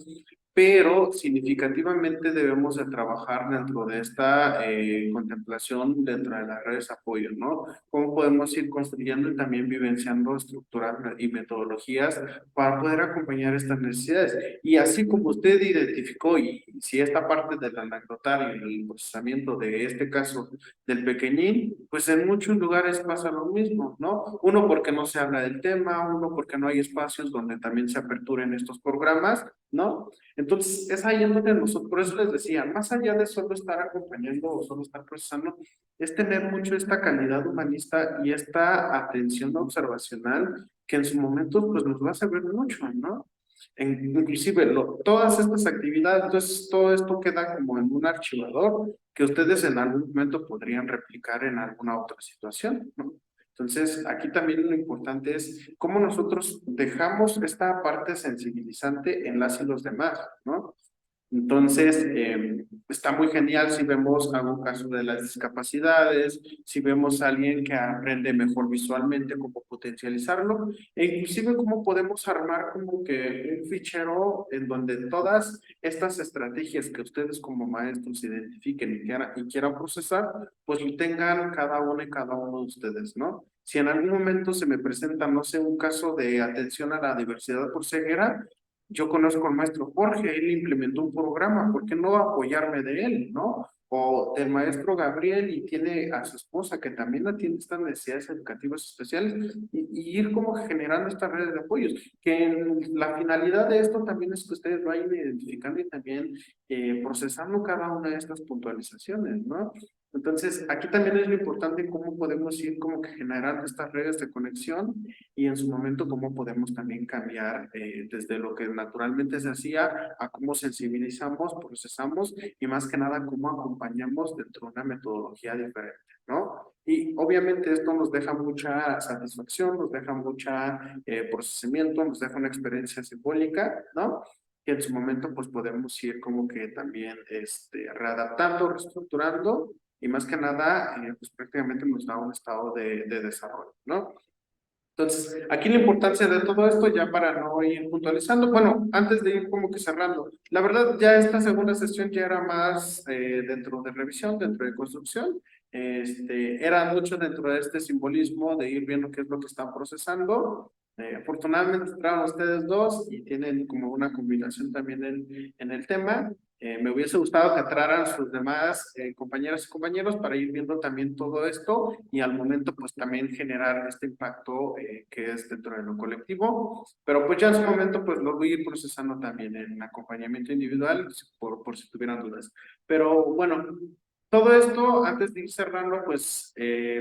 pero significativamente debemos de trabajar dentro de esta contemplación, dentro de las redes de apoyo, ¿no? Cómo podemos ir construyendo y también vivenciando estructuras y metodologías para poder acompañar estas necesidades. Y así como usted identificó, y si esta parte del anecdotario y el procesamiento de este caso del pequeñín, pues en muchos lugares pasa lo mismo, ¿no? Uno porque no se habla del tema, uno porque no hay espacios donde también se aperturen estos programas, ¿no? Entonces es ahí en donde nosotros, por eso les decía, más allá de solo estar acompañando o solo estar procesando, es tener mucho esta calidad humanista y esta atención observacional que en su momento pues nos va a servir mucho, ¿no? Inclusive todas estas actividades, entonces todo esto queda como en un archivador que ustedes en algún momento podrían replicar en alguna otra situación, ¿no? Entonces, aquí también lo importante es cómo nosotros dejamos esta parte sensibilizante en las y los demás, ¿no? Entonces, está muy genial si vemos algún caso de las discapacidades, si vemos a alguien que aprende mejor visualmente, cómo potencializarlo, e inclusive cómo podemos armar como que un fichero en donde todas estas estrategias que ustedes como maestros identifiquen y quieran procesar, pues lo tengan cada uno y cada uno de ustedes, ¿no? Si en algún momento se me presenta, no sé, un caso de atención a la diversidad por ceguera, yo conozco al maestro Jorge, él implementó un programa, ¿por qué no apoyarme de él, no? O del maestro Gabriel y tiene a su esposa que también atiende estas necesidades educativas especiales y ir como generando estas redes de apoyos, que la finalidad de esto también es que ustedes vayan identificando y también procesando cada una de estas puntualizaciones, ¿no? Entonces, aquí también es lo importante cómo podemos ir como que generando estas redes de conexión y en su momento cómo podemos también cambiar desde lo que naturalmente se hacía a cómo sensibilizamos, procesamos y más que nada cómo acompañamos dentro de una metodología diferente, ¿no? Y obviamente esto nos deja mucha satisfacción, nos deja mucha procesamiento, nos deja una experiencia simbólica, ¿no? Que en su momento pues podemos ir como que también readaptando, reestructurando y más que nada pues prácticamente nos da un estado de desarrollo, ¿no? Entonces, aquí la importancia de todo esto, ya para no ir puntualizando, bueno, antes de ir como que cerrando, la verdad ya esta segunda sesión ya era más dentro de revisión, dentro de construcción, era mucho dentro de este simbolismo de ir viendo qué es lo que están procesando. Afortunadamente entraron ustedes dos y tienen como una combinación también en el tema. Me hubiese gustado que entraran sus demás compañeras y compañeros para ir viendo también todo esto y al momento pues también generar este impacto que es dentro de lo colectivo, pero pues ya en su momento pues lo voy a ir procesando también en acompañamiento individual por si tuvieran dudas. Pero bueno, todo esto antes de ir cerrando pues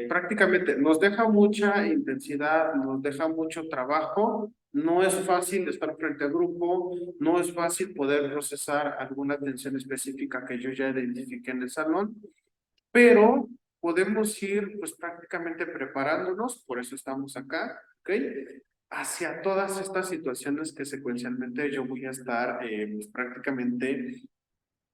prácticamente nos deja mucha intensidad, nos deja mucho trabajo. No es fácil estar frente a grupo, no es fácil poder procesar alguna atención específica que yo ya identifiqué en el salón, pero podemos ir pues prácticamente preparándonos, por eso estamos acá, ¿ok? Hacia todas estas situaciones que secuencialmente yo voy a estar pues, prácticamente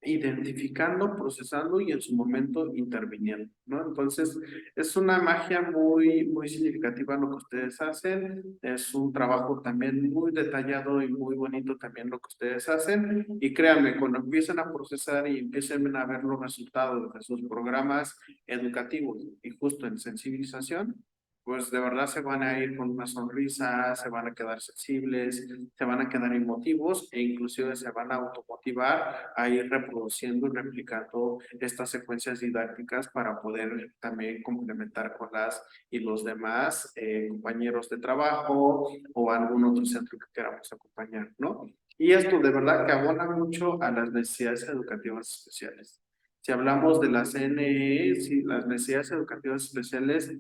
identificando, procesando y en su momento interviniendo, ¿no? Entonces, es una magia muy, muy significativa lo que ustedes hacen, es un trabajo también muy detallado y muy bonito también lo que ustedes hacen, y créanme, cuando empiecen a procesar y empiecen a ver los resultados de sus programas educativos y justo en sensibilización, pues de verdad se van a ir con una sonrisa, se van a quedar sensibles, se van a quedar emotivos e inclusive se van a automotivar a ir reproduciendo y replicando estas secuencias didácticas para poder también complementar con las y los demás compañeros de trabajo o algún otro centro que queramos acompañar, ¿no? Y esto de verdad que abona mucho a las necesidades educativas especiales. Si hablamos de la CNE, si las necesidades educativas especiales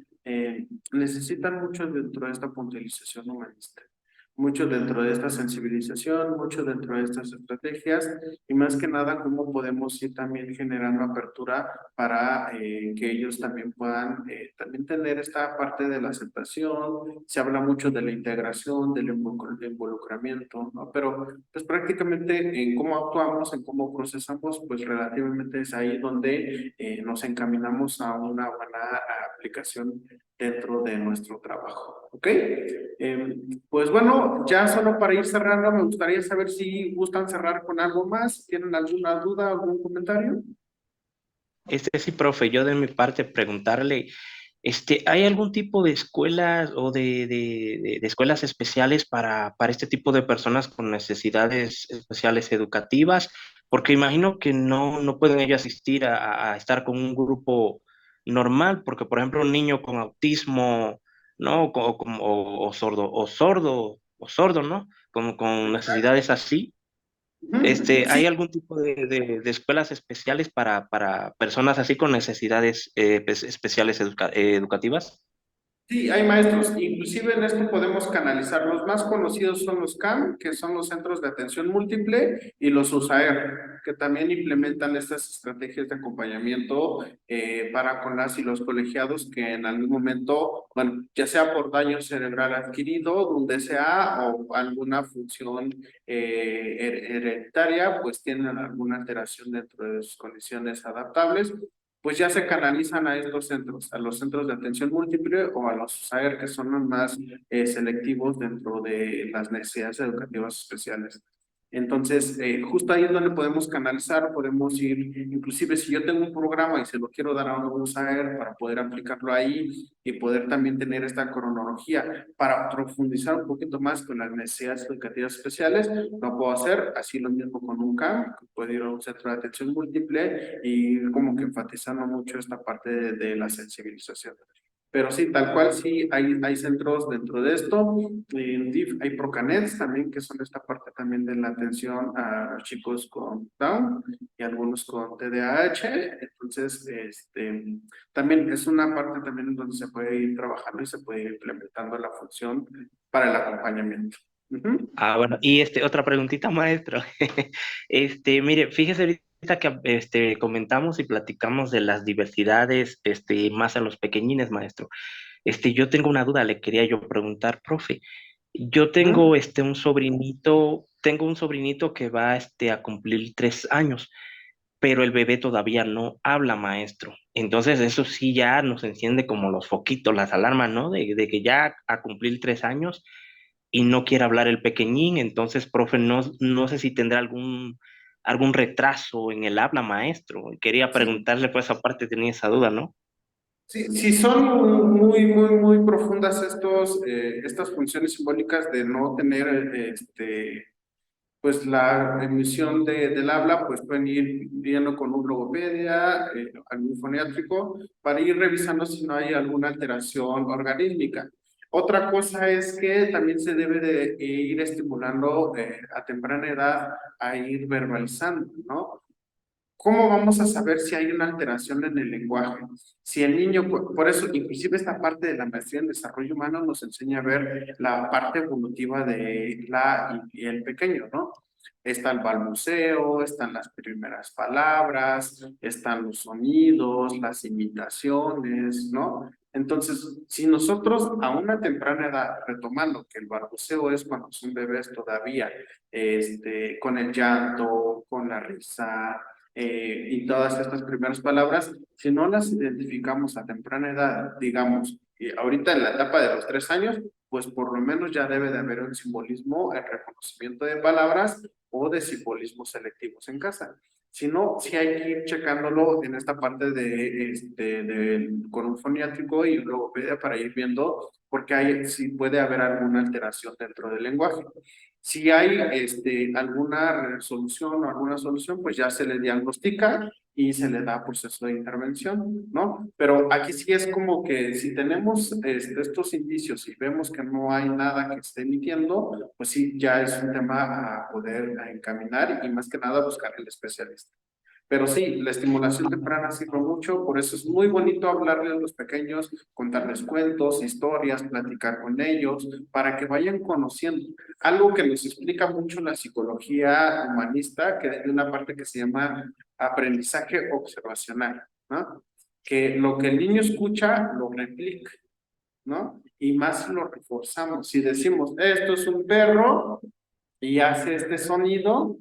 necesitan mucho dentro de esta puntualización humanista, mucho dentro de esta sensibilización, mucho dentro de estas estrategias y más que nada cómo podemos ir también generando apertura para que ellos también puedan también tener esta parte de la aceptación. Se habla mucho de la integración, del involucramiento, ¿no? Pero pues prácticamente en cómo actuamos, en cómo procesamos, pues relativamente es ahí donde nos encaminamos a una buena aplicación dentro de nuestro trabajo, ¿ok? Pues bueno, ya solo para ir cerrando, me gustaría saber si gustan cerrar con algo más, ¿tienen alguna duda, algún comentario? Sí, profe, yo de mi parte preguntarle, ¿hay algún tipo de escuelas o de escuelas especiales para este tipo de personas con necesidades especiales educativas? Porque imagino que no pueden ellos asistir a estar con un grupo normal, porque por ejemplo un niño con autismo, ¿no? O sordo, ¿no? Como con necesidades así. Ujú, ¿Hay sí, algún tipo de escuelas especiales para personas así con necesidades especiales educativas? sí, hay maestros. Inclusive en esto podemos canalizar. Los más conocidos son los CAM, que son los Centros de Atención Múltiple, y los USAER, que también implementan estas estrategias de acompañamiento para con las y los colegiados que en algún momento, bueno, ya sea por daño cerebral adquirido, un DCA o alguna función hereditaria, pues tienen alguna alteración dentro de sus condiciones adaptables, pues ya se canalizan a estos centros, a los centros de atención múltiple o a los SAER, que son los más selectivos dentro de las necesidades educativas especiales. Entonces, justo ahí es donde podemos canalizar, podemos ir, inclusive si yo tengo un programa y se lo quiero dar a un SAER para poder aplicarlo ahí y poder también tener esta cronología para profundizar un poquito más con las necesidades educativas especiales, lo puedo hacer, así lo mismo con un CAM, puedo ir a un centro de atención múltiple y ir como que enfatizando mucho esta parte de la sensibilización. Pero sí, tal cual, sí, hay centros dentro de esto. En DIF hay Procanets también, que son esta parte también de la atención a los chicos con Down y algunos con TDAH. Entonces, también es una parte también en donde se puede ir trabajando y se puede ir implementando la función para el acompañamiento. Ujú. Bueno, y otra preguntita, maestro. Mire, fíjese ahorita que comentamos y platicamos de las diversidades, más en los pequeñines, maestro. Yo tengo una duda, le quería yo preguntar, profe. Yo tengo Ujú. un sobrinito que va a cumplir 3 años, pero el bebé todavía no habla, maestro. Entonces, eso sí ya nos enciende como los foquitos, las alarmas, ¿no? De que ya a cumplir 3 años y no quiere hablar el pequeñín. Entonces, profe, no sé si tendrá algún retraso en el habla, maestro. Quería Sí, preguntarle, pues, aparte tenía esa duda, ¿no? sí, sí son muy, muy, muy profundas estas funciones simbólicas de no tener pues la emisión del habla, pues pueden ir viendo con un logopedia, algún foniátrico, para ir revisando si no hay alguna alteración organísmica. Otra cosa es que también se debe de ir estimulando a temprana edad a ir verbalizando, ¿no? ¿Cómo vamos a saber si hay una alteración en el lenguaje? Si el niño, por eso, inclusive esta parte de la maestría en desarrollo humano nos enseña a ver la parte evolutiva de la y el pequeño, ¿no? Está el balbuceo, están las primeras palabras, están los sonidos, las imitaciones, ¿no? Entonces, si nosotros a una temprana edad, retomando que el balbuceo es cuando son bebés todavía, con el llanto, con la risa, y todas estas primeras palabras, si no las identificamos a temprana edad, digamos, ahorita en la etapa de los 3 años, pues por lo menos ya debe de haber un simbolismo, el reconocimiento de palabras o de simbolismos selectivos en casa. Si no, sí hay que ir checándolo en esta parte con un foniátrico y logopedia para ir viendo, porque sí puede haber alguna alteración dentro del lenguaje. Si hay alguna resolución o alguna solución, pues ya se le diagnostica y se le da proceso de intervención, ¿no? Pero aquí sí es como que si tenemos estos indicios y vemos que no hay nada que esté emitiendo, pues sí, ya es un tema a poder encaminar y más que nada buscar el especialista. Pero sí, la estimulación temprana sirve mucho, por eso es muy bonito hablarle a los pequeños, contarles cuentos, historias, platicar con ellos, para que vayan conociendo. Algo que les explica mucho la psicología humanista, que hay una parte que se llama aprendizaje observacional, ¿no? Que lo que el niño escucha, lo replica, ¿no? Y más si lo reforzamos. Si decimos, esto es un perro y hace este sonido,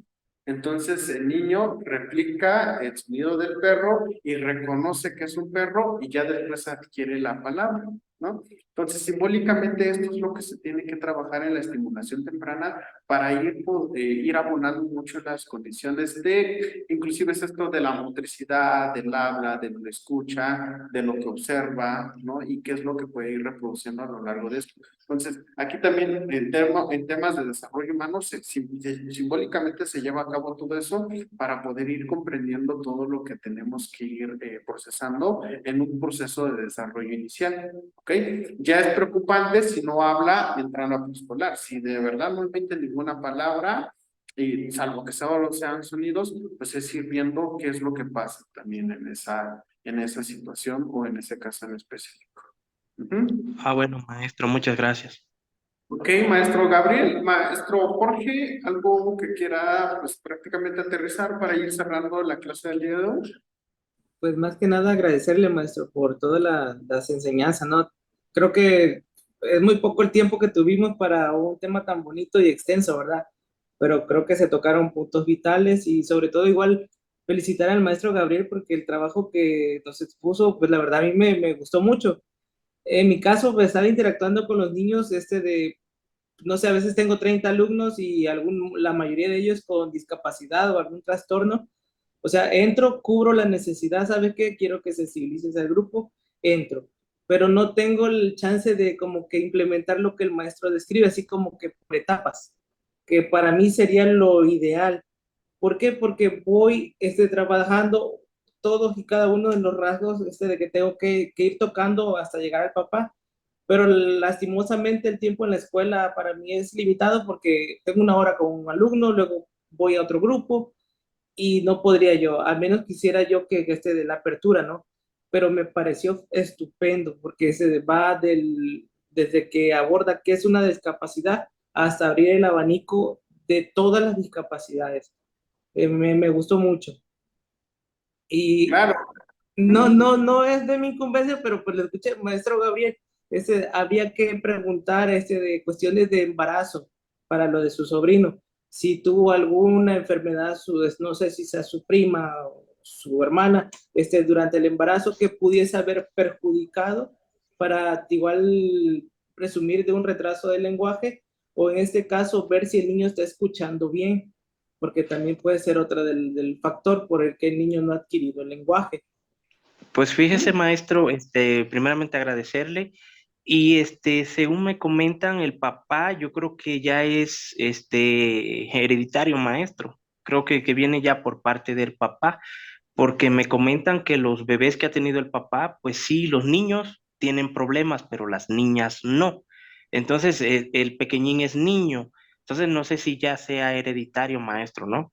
entonces el niño replica el sonido del perro y reconoce que es un perro y ya después adquiere la palabra, ¿no? Entonces, simbólicamente esto es lo que se tiene que trabajar en la estimulación temprana para ir abonando mucho las condiciones inclusive es esto de la motricidad, del habla, de lo que escucha, de lo que observa, ¿no? Y qué es lo que puede ir reproduciendo a lo largo de esto. Entonces, aquí también en temas de desarrollo humano, simbólicamente se lleva a cabo todo eso para poder ir comprendiendo todo lo que tenemos que ir procesando en un proceso de desarrollo inicial, ¿ok? Ya es preocupante si no habla entrando a preescolar. Si de verdad no emite ninguna palabra, y salvo que solo sean sonidos, pues es ir viendo qué es lo que pasa también en esa situación o en ese caso en específico. Ujú. Ah, bueno, maestro, muchas gracias. Ok, maestro Gabriel, maestro Jorge, algo que quiera pues prácticamente aterrizar para ir cerrando la clase del día de hoy. Pues más que nada agradecerle, maestro, por todas las enseñanzas, ¿no? Creo que es muy poco el tiempo que tuvimos para un tema tan bonito y extenso, ¿verdad? Pero creo que se tocaron puntos vitales y sobre todo igual felicitar al maestro Gabriel porque el trabajo que nos expuso, pues la verdad a mí me gustó mucho. En mi caso, pues estaba interactuando con los niños, no sé, a veces tengo 30 alumnos y la mayoría de ellos con discapacidad o algún trastorno. O sea, entro, cubro la necesidad, ¿sabes qué? Quiero que sensibilices al grupo, entro. Pero no tengo el chance de como que implementar lo que el maestro describe, así como que por etapas, que para mí sería lo ideal. ¿Por qué? Porque voy trabajando todos y cada uno de los rasgos de que tengo que ir tocando hasta llegar al papá, pero lastimosamente el tiempo en la escuela para mí es limitado porque tengo una hora con un alumno, luego voy a otro grupo y no podría yo, al menos quisiera yo que de la apertura, ¿no? Pero me pareció estupendo porque se va desde que aborda qué es una discapacidad hasta abrir el abanico de todas las discapacidades. Me gustó mucho. Y Claro. no es de mi incumbencia, pero pues lo escuché, maestro Gabriel, había que preguntar de cuestiones de embarazo para lo de su sobrino. Si tuvo alguna enfermedad, no sé si sea su prima o su hermana, durante el embarazo que pudiese haber perjudicado para igual presumir de un retraso del lenguaje o en este caso ver si el niño está escuchando bien, porque también puede ser otra del factor por el que el niño no ha adquirido el lenguaje. Pues fíjese, maestro, primeramente agradecerle y según me comentan, el papá, yo creo que ya es hereditario, maestro. Creo que viene ya por parte del papá, porque me comentan que los bebés que ha tenido el papá, pues sí, los niños tienen problemas, pero las niñas no. Entonces, el pequeñín es niño. Entonces, no sé si ya sea hereditario, maestro, ¿no?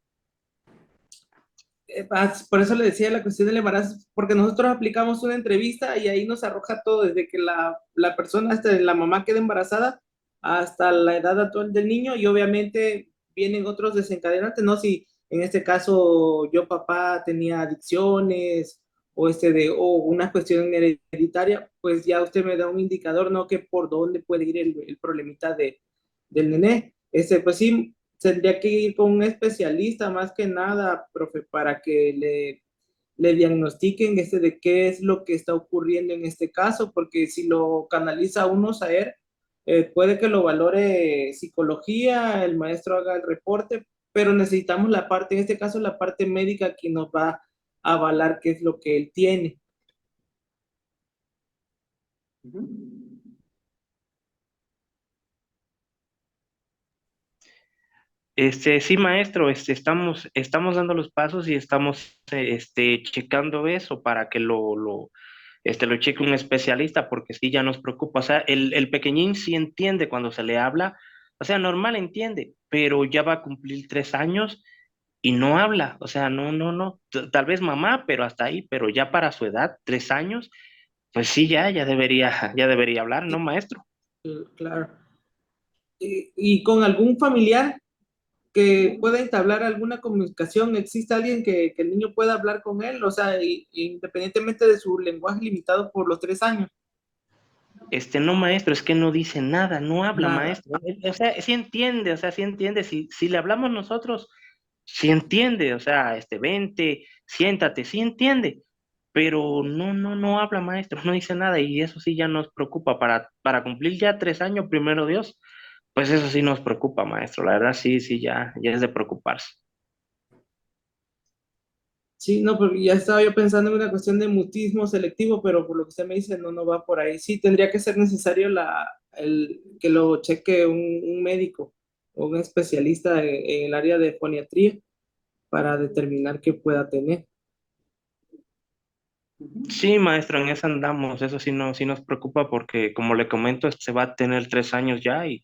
Por eso le decía la cuestión del embarazo, porque nosotros aplicamos una entrevista y ahí nos arroja todo, desde que la persona, hasta la mamá queda embarazada, hasta la edad actual del niño, y obviamente vienen otros desencadenantes, ¿no? Si en este caso yo papá tenía adicciones o una cuestión hereditaria, pues ya usted me da un indicador, ¿no? Que por dónde puede ir el problemita del nené. Pues sí, tendría que ir con un especialista más que nada, profe, para que le diagnostiquen de qué es lo que está ocurriendo en este caso, porque si lo canaliza uno a él, puede que lo valore psicología, el maestro haga el reporte, pero necesitamos la parte, en este caso la parte médica que nos va a avalar qué es lo que él tiene. Ujú. Sí, maestro, estamos dando los pasos y estamos checando eso para que lo cheque un especialista, porque sí ya nos preocupa. O sea, el pequeñín sí entiende cuando se le habla, o sea, normal entiende, pero ya va a cumplir 3 años y no habla. O sea, no, no, no. Tal vez mamá, pero hasta ahí, pero ya para su edad, 3 años, pues sí, ya debería hablar, ¿no, maestro? Claro. Y con algún familiar que pueda entablar alguna comunicación, ¿existe alguien que el niño pueda hablar con él? O sea, independientemente de su lenguaje limitado por los 3 años. No, maestro, es que no dice nada, no habla, Nada. maestro. O sea, sí entiende, o sea, sí entiende. Si le hablamos nosotros, sí entiende, o sea, vente, siéntate, sí entiende, pero no, no, no habla, maestro, no dice nada, y eso sí ya nos preocupa. Para cumplir ya 3 años, primero Dios, pues eso sí nos preocupa, maestro. La verdad, sí, sí, ya es de preocuparse. Sí, no, porque ya estaba yo pensando en una cuestión de mutismo selectivo, pero por lo que usted me dice, no, no va por ahí. Sí, tendría que ser necesario que lo cheque un médico o un especialista en el área de foniatría para determinar qué pueda tener. Sí, maestro, en eso andamos, eso sí, no, sí nos preocupa porque, como le comento, se va a tener 3 años ya y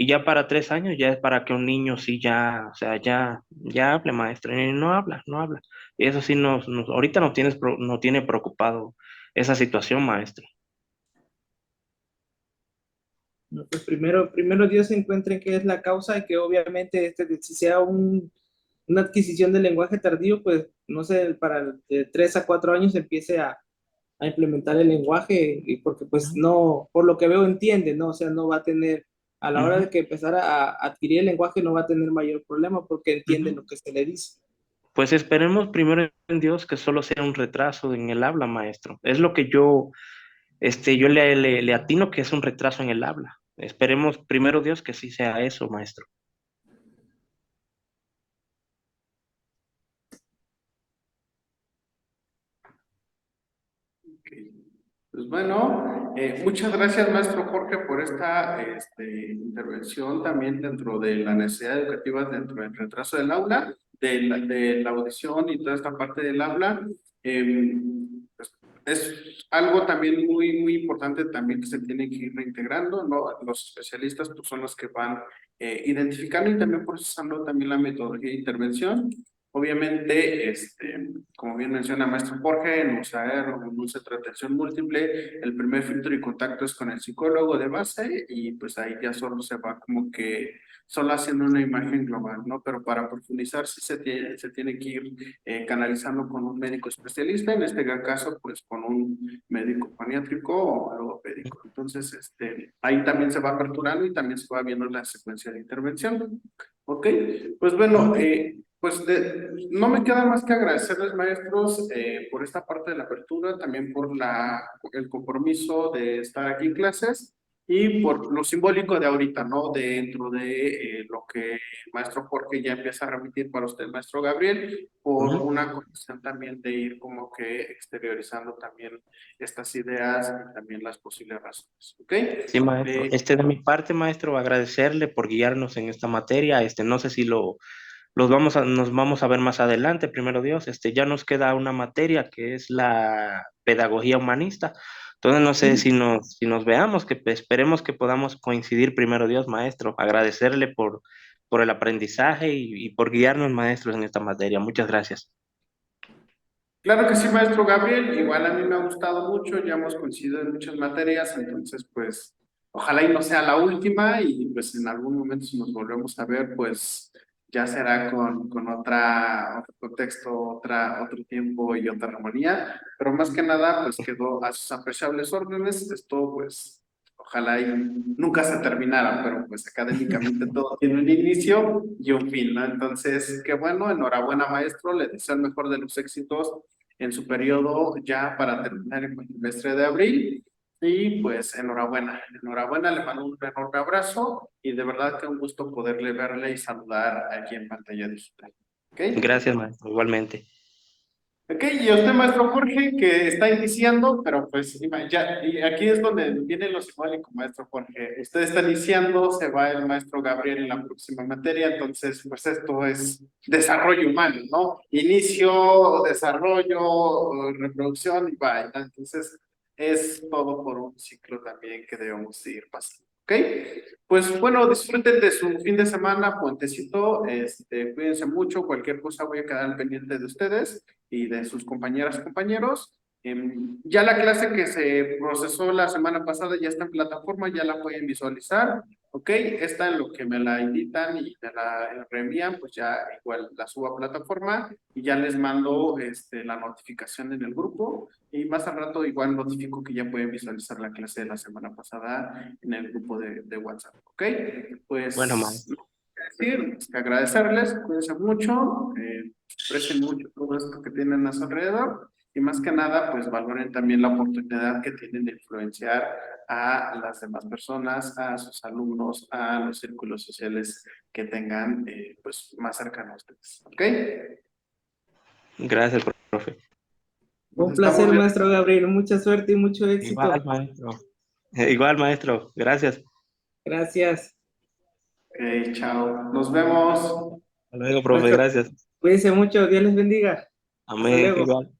ya para 3 años ya es para que un niño sí ya, o sea, ya hable, maestro, y no habla, no habla. Y eso sí ahorita no tiene preocupado esa situación, maestro. No, pues primero Dios encuentre qué es la causa y que obviamente si sea una adquisición del lenguaje tardío, pues no sé, para de 3 a 4 años empiece a implementar el lenguaje, y porque pues no, por lo que veo entiende, ¿no? O sea, no va a tener, a la hora Ujú, de que empezara a adquirir el lenguaje no va a tener mayor problema porque entiende ujú. lo que se le dice. Pues esperemos primero en Dios que solo sea un retraso en el habla, maestro. Es lo que yo le atino que es un retraso en el habla. Esperemos primero Dios que sí sea eso, maestro. Ok. Pues bueno, muchas gracias, maestro Jorge, por esta intervención también dentro de la necesidad educativa, dentro del retraso del aula, de la audición y toda esta parte del habla. Pues, es algo también muy, muy importante también que se tiene que ir reintegrando, ¿no? Los especialistas pues, son los que van identificando y también procesando también la metodología de intervención. Obviamente, como bien menciona maestro Jorge, en USAER o en un centro de atención múltiple, el primer filtro y contacto es con el psicólogo de base y pues ahí ya solo se va como que solo haciendo una imagen global, ¿no? Pero para profundizar sí se tiene que ir canalizando con un médico especialista, en este caso pues con un médico pediátrico o logopédico. Entonces, ahí también se va aperturando y también se va viendo la secuencia de intervención. Ok, pues bueno, pues no me queda más que agradecerles, maestros, por esta parte de la apertura, también por el compromiso de estar aquí en clases y por lo simbólico de ahorita, ¿no? Dentro de lo que el maestro Jorge ya empieza a remitir para usted, maestro Gabriel, por Ujú. una cuestión también de ir como que exteriorizando también estas ideas y también las posibles razones, ¿ok? Sí, maestro. De mi parte, maestro, agradecerle por guiarnos en esta materia. No sé si nos vamos a ver más adelante, primero Dios. Ya nos queda una materia que es la pedagogía humanista. Entonces, no sé si nos veamos, que pues, esperemos que podamos coincidir, primero Dios, maestro. Agradecerle por el aprendizaje y por guiarnos, maestros, en esta materia. Muchas gracias. Claro que sí, maestro Gabriel. Igual a mí me ha gustado mucho, ya hemos coincidido en muchas materias, entonces pues ojalá y no sea la última y pues en algún momento si nos volvemos a ver, pues ya será con otro contexto, otro tiempo y otra armonía. Pero más que nada, pues quedó a sus apreciables órdenes. Esto pues ojalá y nunca se terminara, pero pues académicamente todo tiene un inicio y un fin, ¿no? Entonces, qué bueno, enhorabuena maestro, le deseo el mejor de los éxitos en su periodo ya para terminar el trimestre de abril. Y pues enhorabuena, enhorabuena, le mando un enorme abrazo y de verdad que un gusto poderle verle y saludar aquí en pantalla digital. ¿Ok? Gracias, maestro, igualmente. Ok, y a usted, maestro Jorge, que está iniciando, pero pues ya, y aquí es donde viene lo simbólico, maestro Jorge. Usted está iniciando, se va el maestro Gabriel en la próxima materia, entonces, pues esto es desarrollo humano, ¿no? Inicio, desarrollo, reproducción y va, ¿no? Entonces, es todo por un ciclo también que debemos ir pasando. ¿Ok? Pues bueno, disfruten de su fin de semana, puentecito, cuídense mucho, cualquier cosa voy a quedar al pendiente de ustedes y de sus compañeras y compañeros. Ya la clase que se procesó la semana pasada ya está en plataforma, ya la pueden visualizar, ¿ok? Esta en lo que me la invitan y me la reenvían, pues ya igual la subo a plataforma y ya les mando la notificación en el grupo y más al rato igual notifico que ya pueden visualizar la clase de la semana pasada en el grupo de WhatsApp, ¿ok? Pues Bueno, maestro. decir, que agradecerles, cuídense mucho, aprecien mucho todo esto que tienen a su alrededor y más que nada, pues valoren también la oportunidad que tienen de influenciar a las demás personas, a sus alumnos, a los círculos sociales que tengan pues más cercanos a ustedes. ¿Ok? Gracias, profe. Un Nos estamos placer, viendo. maestro Gabriel. Mucha suerte y mucho éxito. Igual, maestro. Igual, maestro. Gracias. Gracias. Ok, chao. Nos vemos. Hasta luego, profe. Maestro, Gracias. cuídense mucho. Dios les bendiga. Hasta Amén. luego. Igual.